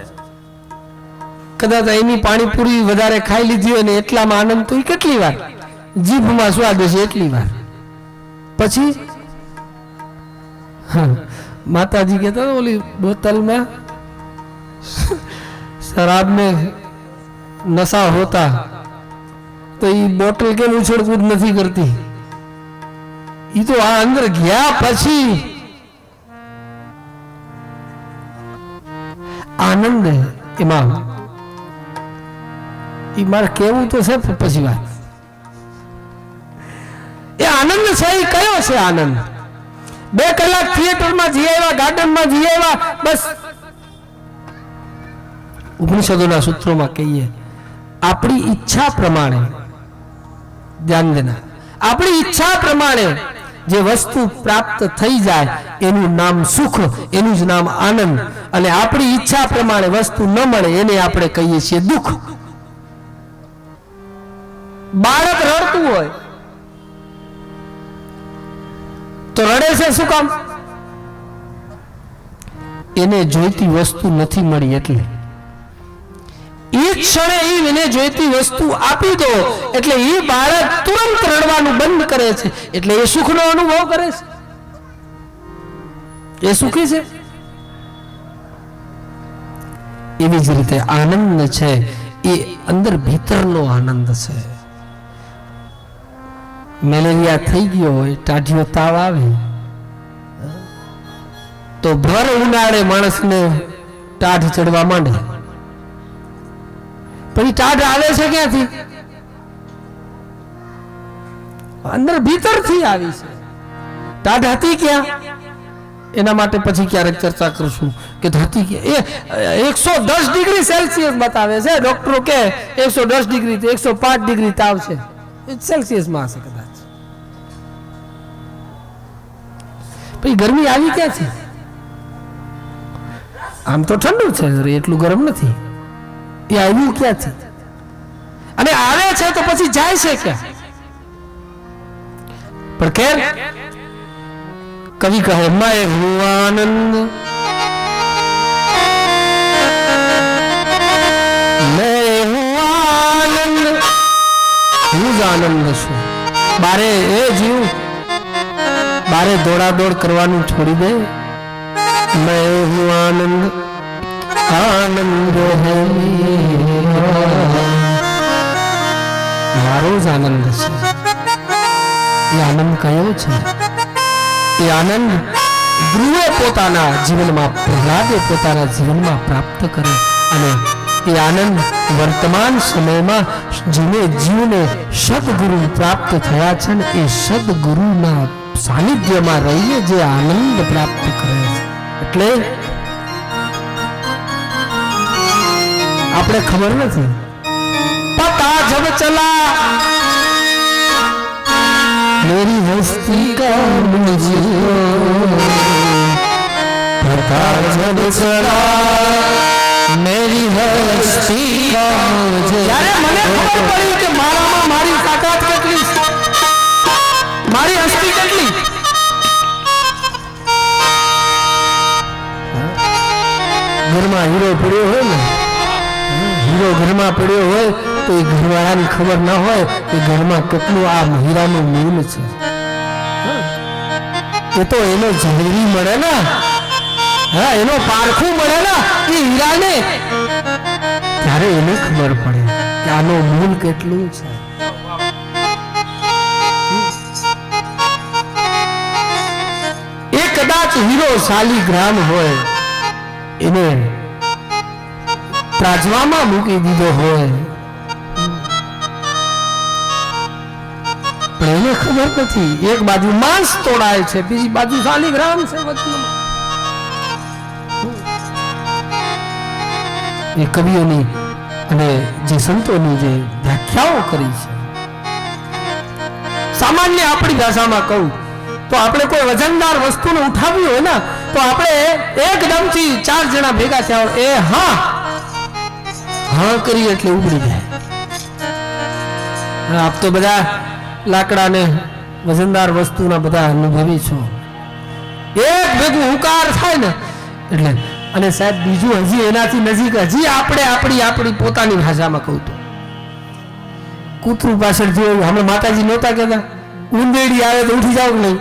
કદાચ એની પાણીપુરી વધારે ખાઈ લીધી હોય ને એટલામાં આનંદ તો એ કેટલી વાર જીભમાં સ્વાદ છે એટલી વાર. પછી માતાજી કહેતા ઓલી બોતલમાં शराब में नशा होता तो ये बोतल के उछड़ कूद नहीं करती. ये तो आ अंदर गया પછી आनंद है एમાં. એ મારે કેવું તો છે પછી વાત. એ આનંદ છે એ કયો છે આનંદ? 2 કલાક થિયેટરમાં જઈ આવ્યા, ગાર્ડનમાં જઈ આવ્યા, બસ. ઉપનિષદોના સૂત્રોમાં કહીએ આપણી ઈચ્છા પ્રમાણે, ધ્યાન દેના, આપણી ઈચ્છા પ્રમાણે જે વસ્તુ પ્રાપ્ત થઈ જાય એનું નામ સુખ, એનું જ નામ આનંદ. અને આપણી ઈચ્છા પ્રમાણે વસ્તુ ન મળે એને આપણે કહીએ છીએ દુઃખ. બાળક રડતું હોય તો રડે છે શું કામ? એને જોઈતી વસ્તુ નથી મળી એટલે. એ ક્ષણે એને જોઈતી વસ્તુ આપી દો એટલે એ બાળક તુરંત રડવાનું બંધ કરે છે, એટલે એ સુખનો અનુભવ કરે છે, એ સુખી છે. એવી જ રીતે આનંદ છે એ અંદર ભીતરનો આનંદ છે. મેલેરિયા થઈ ગયો હોય, ટાઢિયો તાવ આવે તો ભર ઉનાળે માણસને ટાઢ ચડવા માંડે. પણ ટાઢ આવે છે ક્યાંથી? અંદર ભીતરથી આવી છે. ટાઢ હતી ક્યાં? એના માટે પછી ક્યારેક ચર્ચા કરશું કે હતી કે એ 110 ડિગ્રી સેલ્સિયસ બતાવે છે ડોક્ટરો કે 110 ડિગ્રી થી 105 ડિગ્રી તાવ છે, સેલ્સિયસમાં હશે કદાચ. પછી ગરમી આવી ક્યાં છે? આમ તો ઠંડુ છે, એટલું ગરમ નથી. એ આવ્યું ક્યાંથી? અને આવે છે તો પછી જાય છે ક્યાં? પણ ખેર કવિ કહે मैं हूँ आनंद, मैं हूँ आनंद, હું જ આનંદ છું. બારે એ જીવ બારે દોડા દોડ કરવાનું છોડી દે. मैं हूँ आनंद, आनंद है મારો જ આનંદ છે. એ આનંદ કયો છે? એ આનંદ ધ્રુવે પોતાના જીવનમાં, પ્રહલાદે પોતાના જીવનમાં પ્રાપ્ત કરે. અને એ આનંદ વર્તમાન સમયમાં જેને જીવને સદગુરુ પ્રાપ્ત થયા છે ને એ સદગુરુના સાનિધ્યમાં રહીને જે આનંદ પ્રાપ્ત કરે છે. એટલે આપણે ખબર નથી, પતા જબ ચલા मेरी हस्ती का मुझे पता जब चला मेरी हस्ती का मुझे. यारे મને ખબર પડી કે મારામાં મારી તાકાત કેટલી છે, ઘરમાં હીરો પડ્યો હોય ને, હીરો ઘરમાં પડ્યો હોય તો એ ઘરવાળાને ખબર ના હોય કે ઘરમાં કેટલું આ હીરાનું મૂલ છે. એ તો એનો ઝવેરી મળે ને, હા, એનો પારખું મળે ને એ હીરાને, ત્યારે એને ખબર પડે કે આનો મૂલ કેટલું છે. એ કદાચ હીરો શાલીગ્રામ હોય, એને પ્રાજવામાં મૂકી દીધો હોય, પણ એને ખબર નથી એક બાજુ માંસ તોડાય છે, બીજી બાજુ શાલીગ્રામ છે વચનમાં. એ કવિઓની અને જે સંતોની જે વ્યાખ્યાઓ કરી છે, સામાન્ય આપણી ભાષામાં કહું તો આપણે કોઈ વજનદાર વસ્તુને ઉઠાવી હોય ને તો આપણે એકદમથી 4 જણા ભેગા થયા હોય, એ હા હા કરી એટલે ઉબડી જાય. આપ તો બધા લાકડાને વજનદાર વસ્તુના બધા અનુભવી છો. એક ભેગું હુંકાર થાય ને એટલે, અને સાહેબ બીજું હજી એનાથી નજીક, હજી આપણે આપણી પોતાની ભાષામાં કહું તો કૂતરું પાછળ જોયું, હમણાં માતાજી નહોતા કહેતા ઉંદેડી આવે તો ઉઠી જાવ નહીં,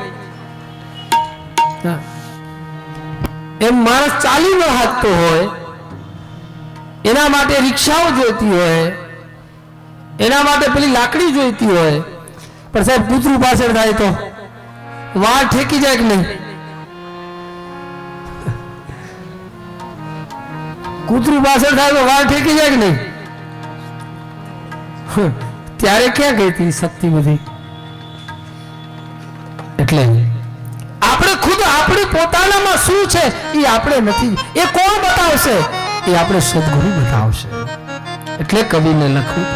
એમ માણસ ચાલી ન હાકતો હોય, એના માટે રિક્ષાઓ જોઈતી હોય, એના માટે પેલી લાકડી જોઈતી હોય, પણ સાહેબ કૂતરું પાછળ થાય તો વાળ ઠેકી જાય કે નહીં? કૂતરું પાછળ થાય તો વાળ ઠેકી જાય કે નહીં? ત્યારે ક્યાં ગઈ હતી શક્તિ બધી? એટલે આપણે ખુદ આપણી પોતાનામાં શું છે એ આપણે નથી, એ કોણ બતાવશે? એ આપણે સદગુરુ બતાવશે. એટલે કવિને લખવું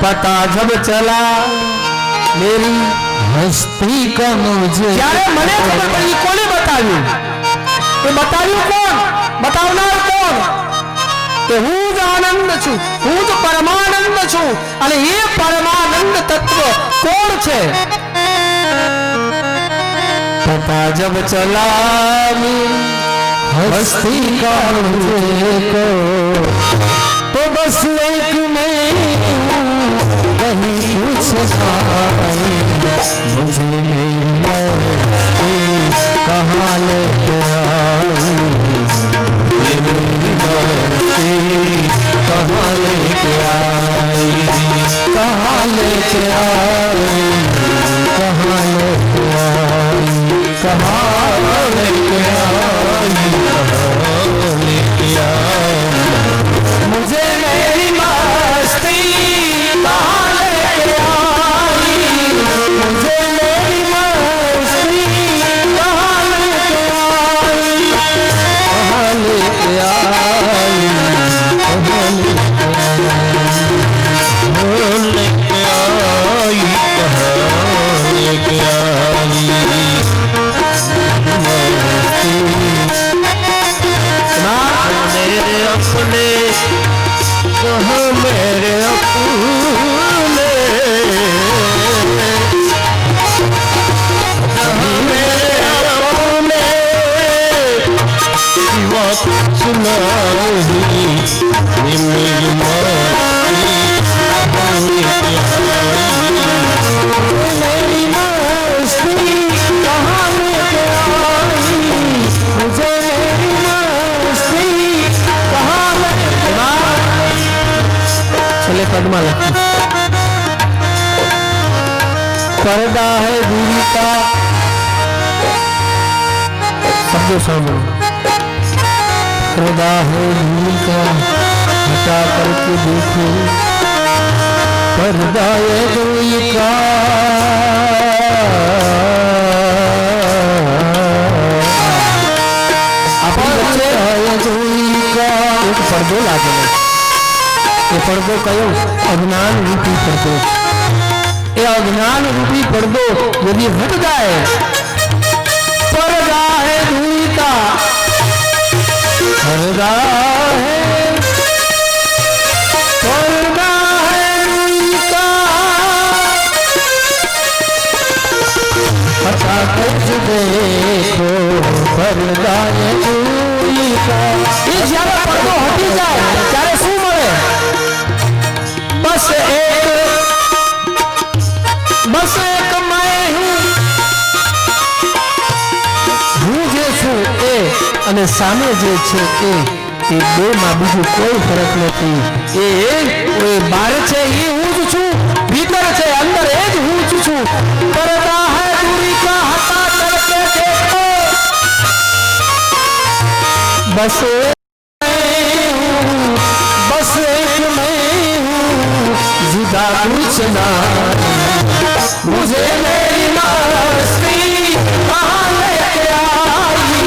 પતા જબ ચલા મેરી હસ્તી કા મુझे, જ્યારે મને ખબર પડી કોને બતાવ્યું, એ બતાવ્યું કોણ, બતાવનાર કોણ? કે હું જ આનંદ છું, હું જ પરમાનંદ છું, અને એ પરમાનંદ તત્વ કોણ છે? पता जब चला हस्ती का मुझको तो बस एक में कहीं कुछ मुझे कहाँ लेके आई, कहाँ लेके आई, कहाँ लेके आई, कहाँ लेके आई, कहाँ लेके आई, मुझे मेरी मस्ती कहाँ लेके आई, मुझे मेरी मस्ती कहाँ लेके आई, कहाँ लेके आई, कहाँ लेके आई, कहाँ लेके आई। मेरे अपने कहाँ मेरे अपने, कहाँ मेरे अपने सिवा सुना मेरी मेरी मस्ती कहाँ लेके आई, मुझे मेरी मस्ती कहाँ लेके आई। चले पद्मा लखी पर्दा है दूरी का, शब्दों सामने पर्दा है दूरी का, हटा करके देखो पर्दा है दूरी का, एक पर्दो लागे, ये पर्दो कयो अज्ञान रूपी पर्दो, ये अज्ञान रूपी पर्दो यदि हट जाए, पर्दा है दूरी का, पर्दा है, पर्दा है दूरी का, हटा कर देखो पर्दा है दूरी એ જ્યારે પડદો હટી જાય ત્યારે શું મળે? બસ એક मैं હું જે છું એ અને સામે જે છે એ બે માં બીજું કોઈ ફરક નથી. એ બહાર છે એ હું જ છું, ભીતર છે અંદર એ જ હું જ છું. પડદા હૈ दूरी का हटा करके देखो, बस एक मैं हूँ जुदा कुछ ना. मुझे मेरी मस्ती कहाँ लेके आई,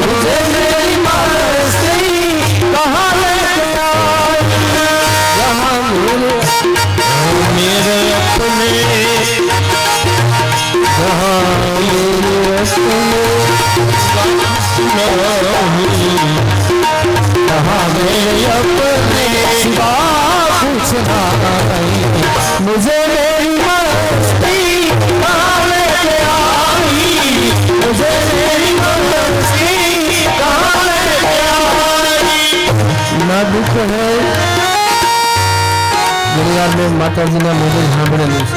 मुझे मेरी मस्ती कहाँ लेके आई. यहाँ मेरे अपने, यहाँ मेरे अपने, यहाँ मेरे अपने सिवा कुछ ना. मुझे मेरी मस्ती कहाँ लेके आई, मुझे मेरी मस्ती कहाँ लेके आई. ना दुख है यार, मैं माता जी ना मुझे સાંભળેલું છે.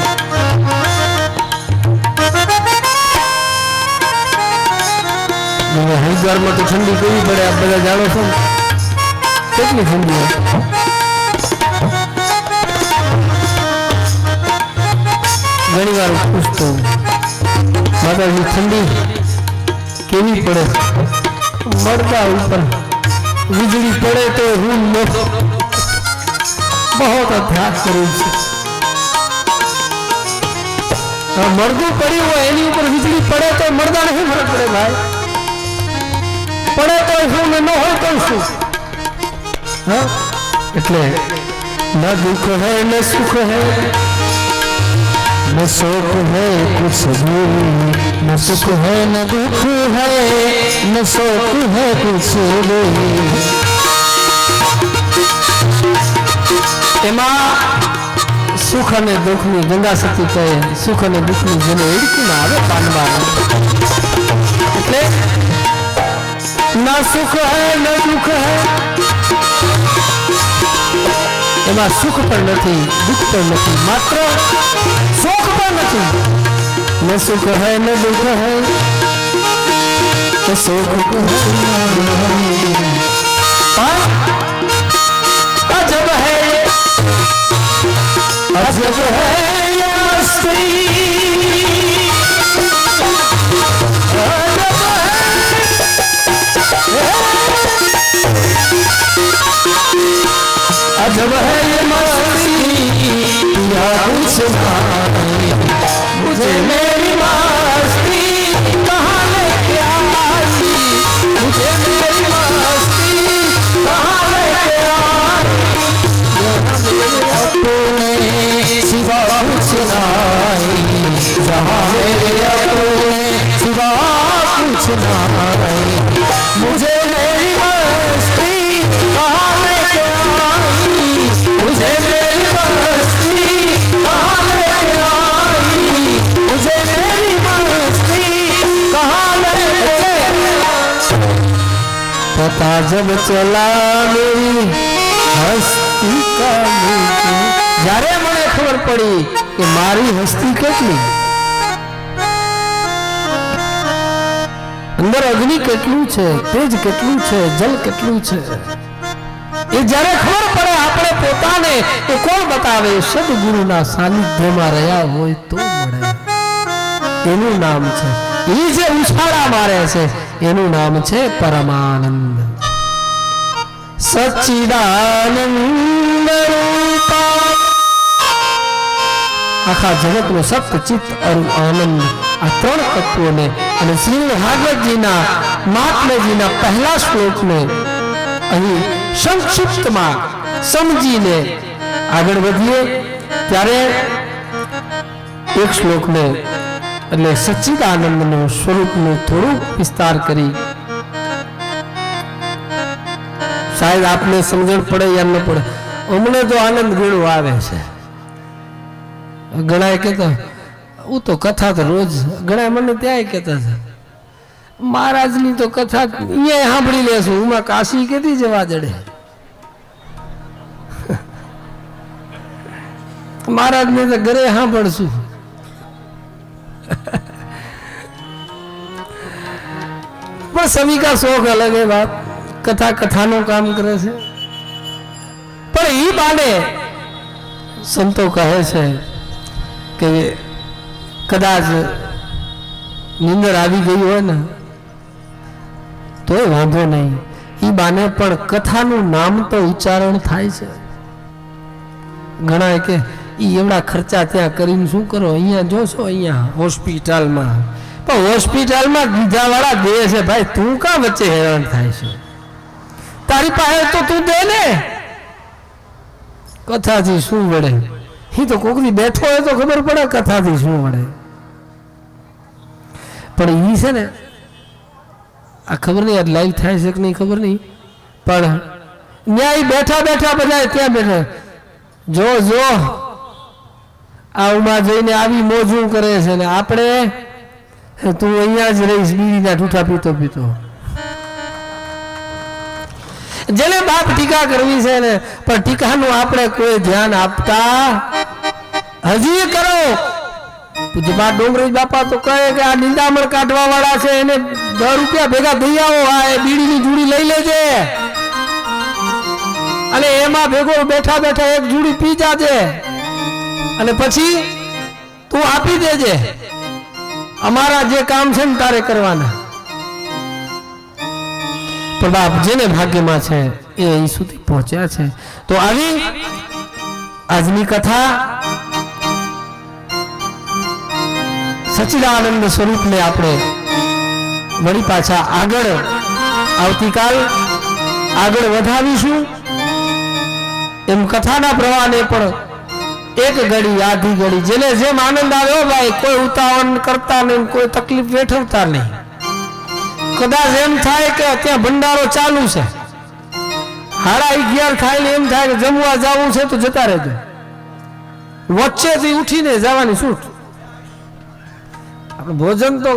હરિદ્વારમાં તો ઠંડી કેવી પડે આપ બધા જાણો છો, કેટલી ઠંડી હોય. ઘણી વાર પૂછતો માતાજી ઠંડી કેવી પડે, મળતા ઉપર વીજળી પડે તો રૂમ નો बहुत अभ्यास करूँ છે. मरदू पड़ी हुआ एनी ऊपर वीजળી પડે તો મરદા નહીં ફરક પડે ભાઈ, પડે તો શું ને ન હોય તો શું. હા એટલે ન દુઃખ है न सुख है, न शोक है कुछ भी, न सुख है न दुख है, न शोक है कुछ भी. એમાં સુખ અને દુઃખની ગંગા સતી કહે, સુખ અને દુઃખની જેને એડકીમાં આવે પાનવા, એટલે ના સુખ હૈ ન દુઃખ હૈ, એમાં સુખ પણ નથી દુઃખ પણ નથી, માત્ર શોક પણ નથી. ન સુખ હૈ ન દુઃખ હૈ, શોક अजब है अजब है ये मस्ती, अजब है ये मस्ती या कुछ नहीं. मुझे मेरी मस्ती कहाँ लेके आई, मुझे मेरी मस्ती कहाँ लेके आई. अपने सिवा कुछ नहीं, जहाँ मेरे अपने सिवा कुछ नहीं. मुझे मेरी मस्ती कहाँ लेके आई, मुझे मेरी मस्ती कहाँ लेके आई, मुझे मेरी मस्ती कहाँ लेके आई. पता जब चला मेरी हस्ती का, જ્યારે મને ખબર પડી કે મારી હસ્તી કેટલી, અંદર અગ્નિ કેટલું છે, તેજ કેટલું છે, જલ કેટલું છે, એ જ્યારે ખબર પડે આપણે પોતાને એ કોણ બતાવે? સદગુરુના સાનિધ્યમાં રહ્યા હોય તો મળે. એનું નામ છે, એ જે ઉછાળા મારે છે એનું નામ છે પરમાનંદ. સચ્ચિદાનંદ રૂપા, આખા જગતનો સપ્ત ચિત્ત અરુ આનંદ, આ ત્રણ તત્વોને અને શ્રી ભાગવતજીના મહાત્માજીના પહેલા શ્લોકને અહીં સંક્ષિપ્તમાં સમજીને આગળ વધીએ ત્યારે એક શ્લોકને એટલે સચ્ચિદાનંદનું સ્વરૂપનું થોડું વિસ્તાર કરી शायद आपने समझण पड़े या न पड़े. अमने तो आनंद घणो आवे छे. घणा कहता वो तो कथा तो रोज घणा मने त्याय कहता था મહારાજની તો કથા અહીંયા સાંભળી લેશું, ઉમાં કાશી કેથી જવા જડે? મહારાજને તો ઘરે સાંભળશું. પણ સभी का शौक अलग है बाप. कथा कथाનું કામ કરે છે. પણ એ બાને સંતો કહે છે કે કદાચ નીંદર આવી ગઈ હોય ને તોય વાંધો નહીં, એ બાને પણ કથાનું નામ તો ઉચ્ચારણ થાય છે. ઘણા કે એવડા ખર્ચા ત્યાં કરીને શું કરો? અહીંયા જોશો, અહીંયા હોસ્પિટલમાં, પણ હોસ્પિટલમાં દીધાવાળા દે છે ભાઈ, તું કા વચ્ચે હેરાન થાય છે? તારી પાસે તો તું દે ને. કથાથી શું વળે? એ તો કોકની બેઠો હોય તો ખબર પડે કથાથી શું વળે. પણ એ છે ને, આ ખબર નહીં યાર લાઈવ થાય છે કે નહીં ખબર નહીં, પણ ન્યાય બેઠા બેઠા બધા ત્યાં બેઠા જો જો આવમાં જઈને આવી મોજું કરે છે ને આપણે તું અહીંયા જ રહીશ બીડીના ઠૂઠા પીતો પીતો. જેને બાપ ટીકા કરવી છે ને, પણ ટીકાનું આપણે કોઈ ધ્યાન આપતા હજી કરો. પૂજ્યપાદ ડોંગરી બાપા તો કહે કે આ નિંદામણ કાઢવા વાળા છે એને 10 રૂપિયા ભેગા દઈ આવો, આ બીડીની જુડી લઈ લેજે અને એમાં ભેગો બેઠા બેઠા એક જુડી પી જાજે અને પછી તું આપી દેજે. અમારા જે કામ છે ને તારે કરવાના. પણ બાપ જેને ભાગ્યમાં છે એ અહીં સુધી પહોંચ્યા છે. તો આવી આજની કથા સચ્ચિદાનંદ સ્વરૂપને આપણે વળી પાછા આગળ આવતીકાલ આગળ વધાવીશું. એમ કથાના પ્રવાહને પણ એક ઘડી આધી ઘડી જેને જેમ આનંદ આવ્યો ભાઈ, કોઈ ઉતાવળ કરતા નહીં, કોઈ તકલીફ વેઠવતા નહીં. કદાચ એમ થાય કે ત્યાં ભંડારો ચાલુ છે, 11:30 થાય ને એમ થાય કે જમવા જવું છે તો જતા રહેજો, વચ્ચેથી ઉઠીને જવાની છૂટ. આપણે ભોજન તો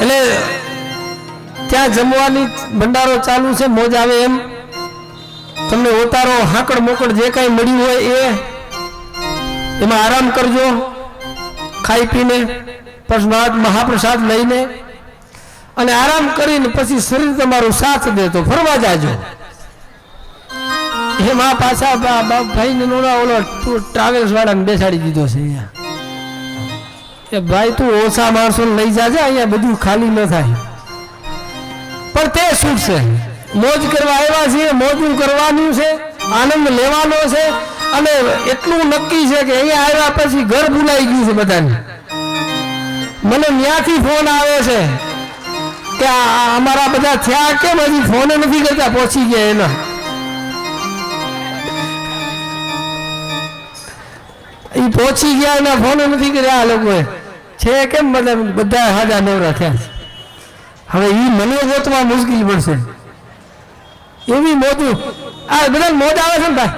એટલે ત્યાં જમવાની ભંડારો ચાલુ છે, મોજ આવે એમ તમને ઓતારો હાકડ મોકડ જે કઈ મળ્યું હોય એ એમાં આરામ કરજો, ખાઈ પીને પ્રસાદ મહાપ્રસાદ લઈને અને આરામ કરીને પછી શરીર તમારું સાથ દે તો ફરવા જાજો. એમાં પાછા ભાઈ ને ઓલો ટ્રાવેલ્સ વાળાને બેસાડી દીધો છે અહીંયા કે ભાઈ તું ઓછા માણસો લઈ જાજે, અહીંયા બધું ખાલી ન થાય. પણ તે શું છે, મોજ કરવા આવ્યા છીએ, મોજું કરવાનું છે, આનંદ લેવાનો છે. અને એટલું નક્કી છે કે અહીંયા આવ્યા પછી ઘર ભૂલાઈ ગયું છે બધાને. મને ત્યાંથી ફોન આવે છે કે અમારા બધા થયા કેમ હજી ફોન નથી કરતા, પહોંચી ગયા એના. એ પહોંચી ગયા એના ફોન નથી કર્યા આ લોકોએ છે કેમ બધા હાજા નવરા થયા છે. હવે એ મને ગોતવા મુશ્કેલ પડશે એવી મોજું. આ બધા મોજ આવે છે ને ભાઈ,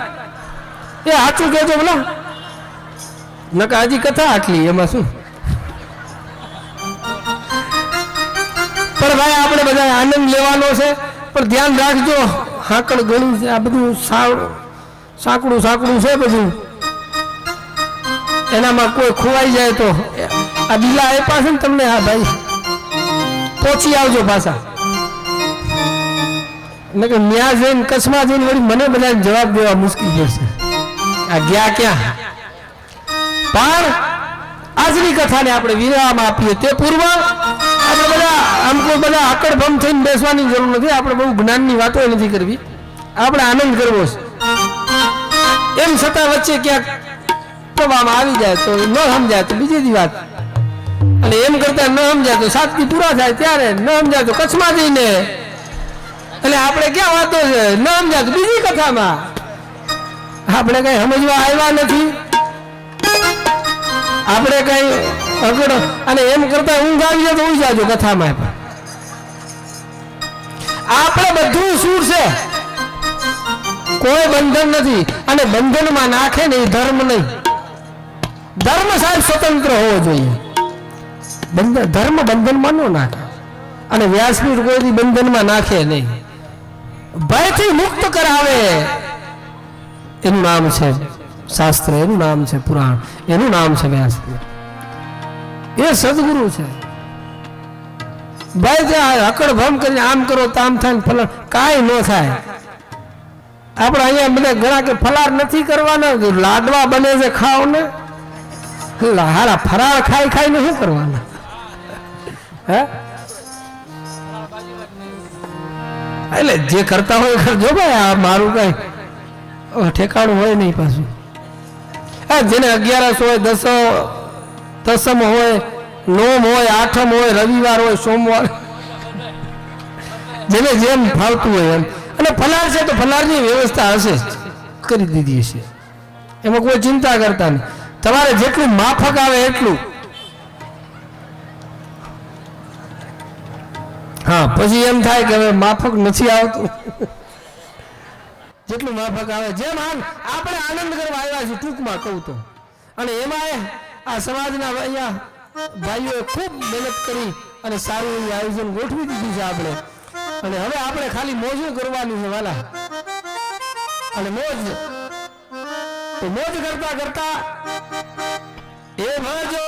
એ સાચું કહેજો બોલો, નકા હજી કથા આટલી એમાં શું. પણ ભાઈ આપણે બધા આનંદ લેવાનો છે, પણ ધ્યાન રાખજો હાકડ ઘણું છે, આ બધું સાંકડું સાંકડું છે બધું, એનામાં કોઈ ખોવાઈ જાય તો આ બીલા આપ્યા છે ને તમને, હા ભાઈ પહોંચી આવજો પાછા. કે ન્યા જઈને કચ્છમાં જઈને વળી મને બધા જવાબ દેવા મુશ્કેલ પડશે આ ગયા ક્યાં. પણ આજની કથાને આપણે વિરામ આપીએ તે પૂર્વ આપણે બધા આમ કોઈ બધા આકડભમ થઈને બેસવાની જરૂર નથી. આપણે બહુ જ્ઞાનની વાતો નથી કરવી, આપણે આનંદ કરવો છે. એમ છતાં વચ્ચે ક્યાંક પ્રભાવમાં આવી જાય તો ન સમજાય તો બીજી વાત, અને એમ કરતા ન સમજાય તો 7 દી પૂરા થાય ત્યારે, ન સમજાય તો કચ્છમાં જઈને, એટલે આપણે ક્યાં વાતો છે, ન સમજાય તો બીજી કથામાં. આપણે કઈ સમજવા આવ્યા નથી, આપણે કઈ અગડ, અને એમ કરતા ઊંઘ આવી જાય તો ઊંઘ જાજો કથામાં. આપણે બધું સૂર છે, કોઈ બંધન નથી, અને બંધનમાં નાખે ને એ ધર્મ નહીં. ધર્મ સાહેબ સ્વતંત્ર હોવો જોઈએ. ધર્મ બંધનમાં ન નાખે અને વ્યાસપીઠ કોઈ બંધનમાં નાખે નહીં. ભયથી મુક્ત કરાવે એનું નામ છે શાસ્ત્ર, એનું નામ છે પુરાણ, એનું નામ છે વ્યાસપીઠ. એ સદગુરુ છે. ભાઈ ત્યાં હકડ ભમ કરીને આમ કરો તામ થાય ફલાર કાંઈ ન થાય. આપણે અહીંયા બધા ઘણા કે ફલાર નથી કરવાના, લાડવા બને છે ખાઓ ને, હારા ફરાળ ખાઈ ખાઈને શું કરવાના? હે એટલે જે કરતા હોય કરજો ભાઈ, આ મારું કઈ ઠેકાણું હોય નહીં પાછું. હા, જેને 11 હોય, દસમ હોય, નોમ હોય, આઠમ હોય, રવિવાર હોય, સોમવાર, જેને જેમ ફાવતું હોય એમ. અને ફલાર છે તો ફલારની વ્યવસ્થા હશે, કરી દીધી હશે, એમાં કોઈ ચિંતા કરતા નહીં. તમારે જેટલું માફક આવે એટલું. હા, પછી એમ થાય કે હવે માફક નથી આવતું. જેટલું માફક આવે, જેમ આપણે આનંદ કરવા આવ્યા છીએ ટૂંકમાં કહું તો. અને એમાં આ સમાજના અહીંયા ભાઈઓએ ખૂબ મહેનત કરી અને સારું એવું આયોજન ગોઠવી દીધું છે આપણે. અને હવે આપણે ખાલી મોજ કરવાની છે વાલા. અને મોજ કરતા કરતા એ ભાજો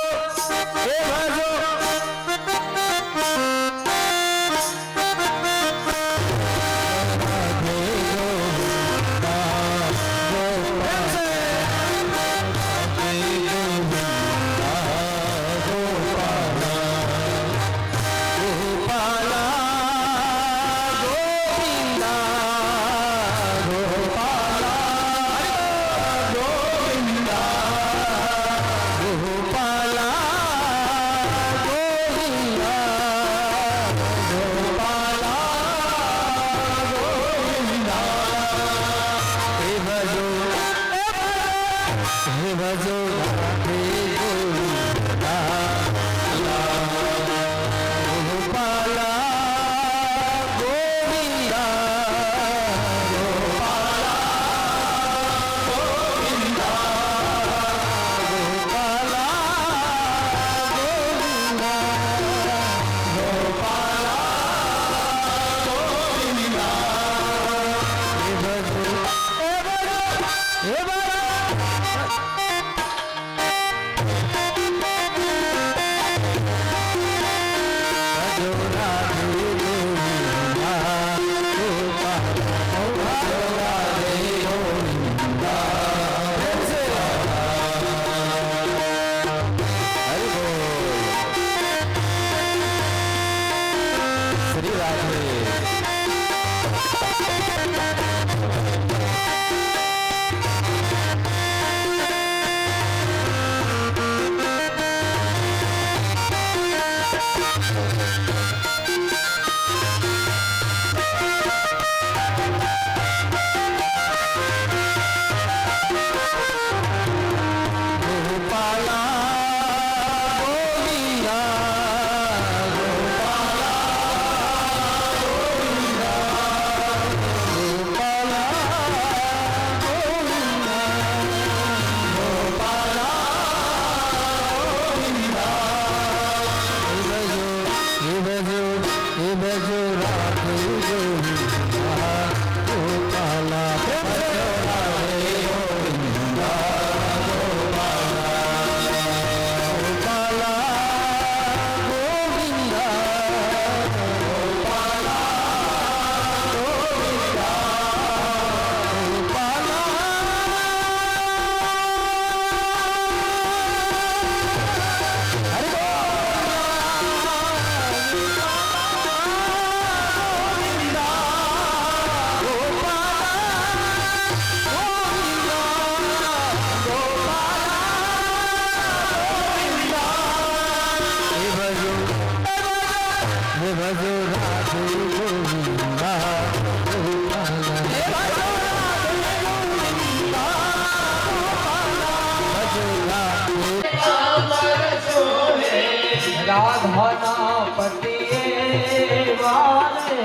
રાધાના પતિએ વાલે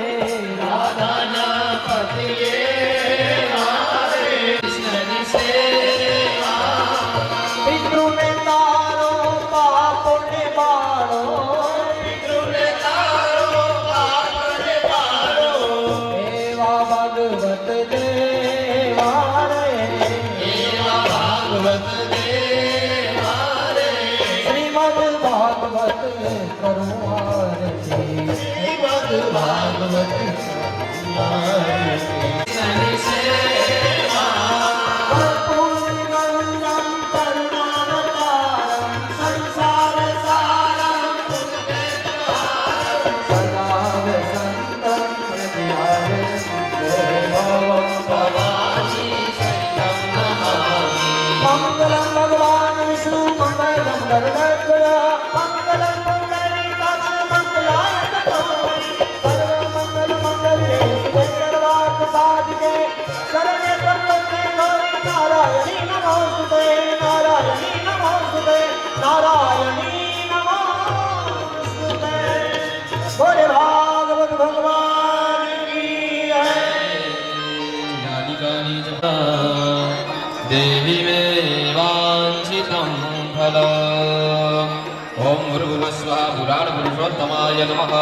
રાધાના પતિએ વાલે કૃષ્ણની સેવા પિતૃને मंगलम भगवान विष्णु मंगलम गरुड़ध्वज मंगलम पुंडरीकाक्ष मंगलाय तनोहरि सर्वमंगल मंगले शिवे सर्वार्थसाधिके शरण्ये त्र्यंबके गौरी नारायणी नमोस्तुते नारायणी नमोस्तुते नारायणी नमोस्तुते बोले भागवत भगवान की जय। देवी मे वाञ्छितं फलम् ॐ भूर्भुवस्वः पुराणपुरुषोत्तमाय नमः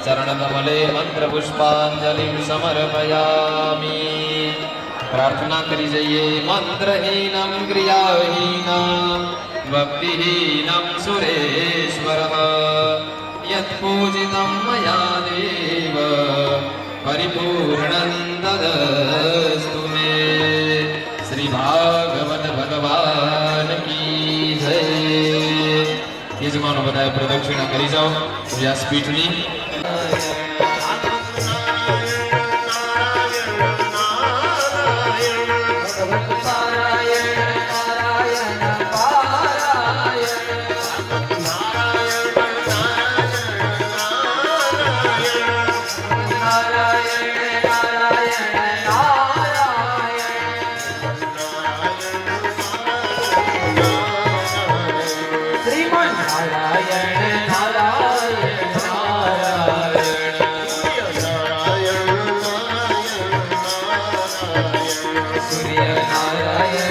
चरणकमले मंत्रपुष्पांजलिं समर्पयामि प्रार्थना करी जइए मंत्रहीनं क्रियाहीनं भक्तिहीनं सुरेश्वरः यत्पूजितं मया देव परिपूर्णं ददस्तु मे श्री भागवत भगवान की जय। यजमानो बताए प्रदक्षिणा करी जाओ व्यासपीठनी। नारायण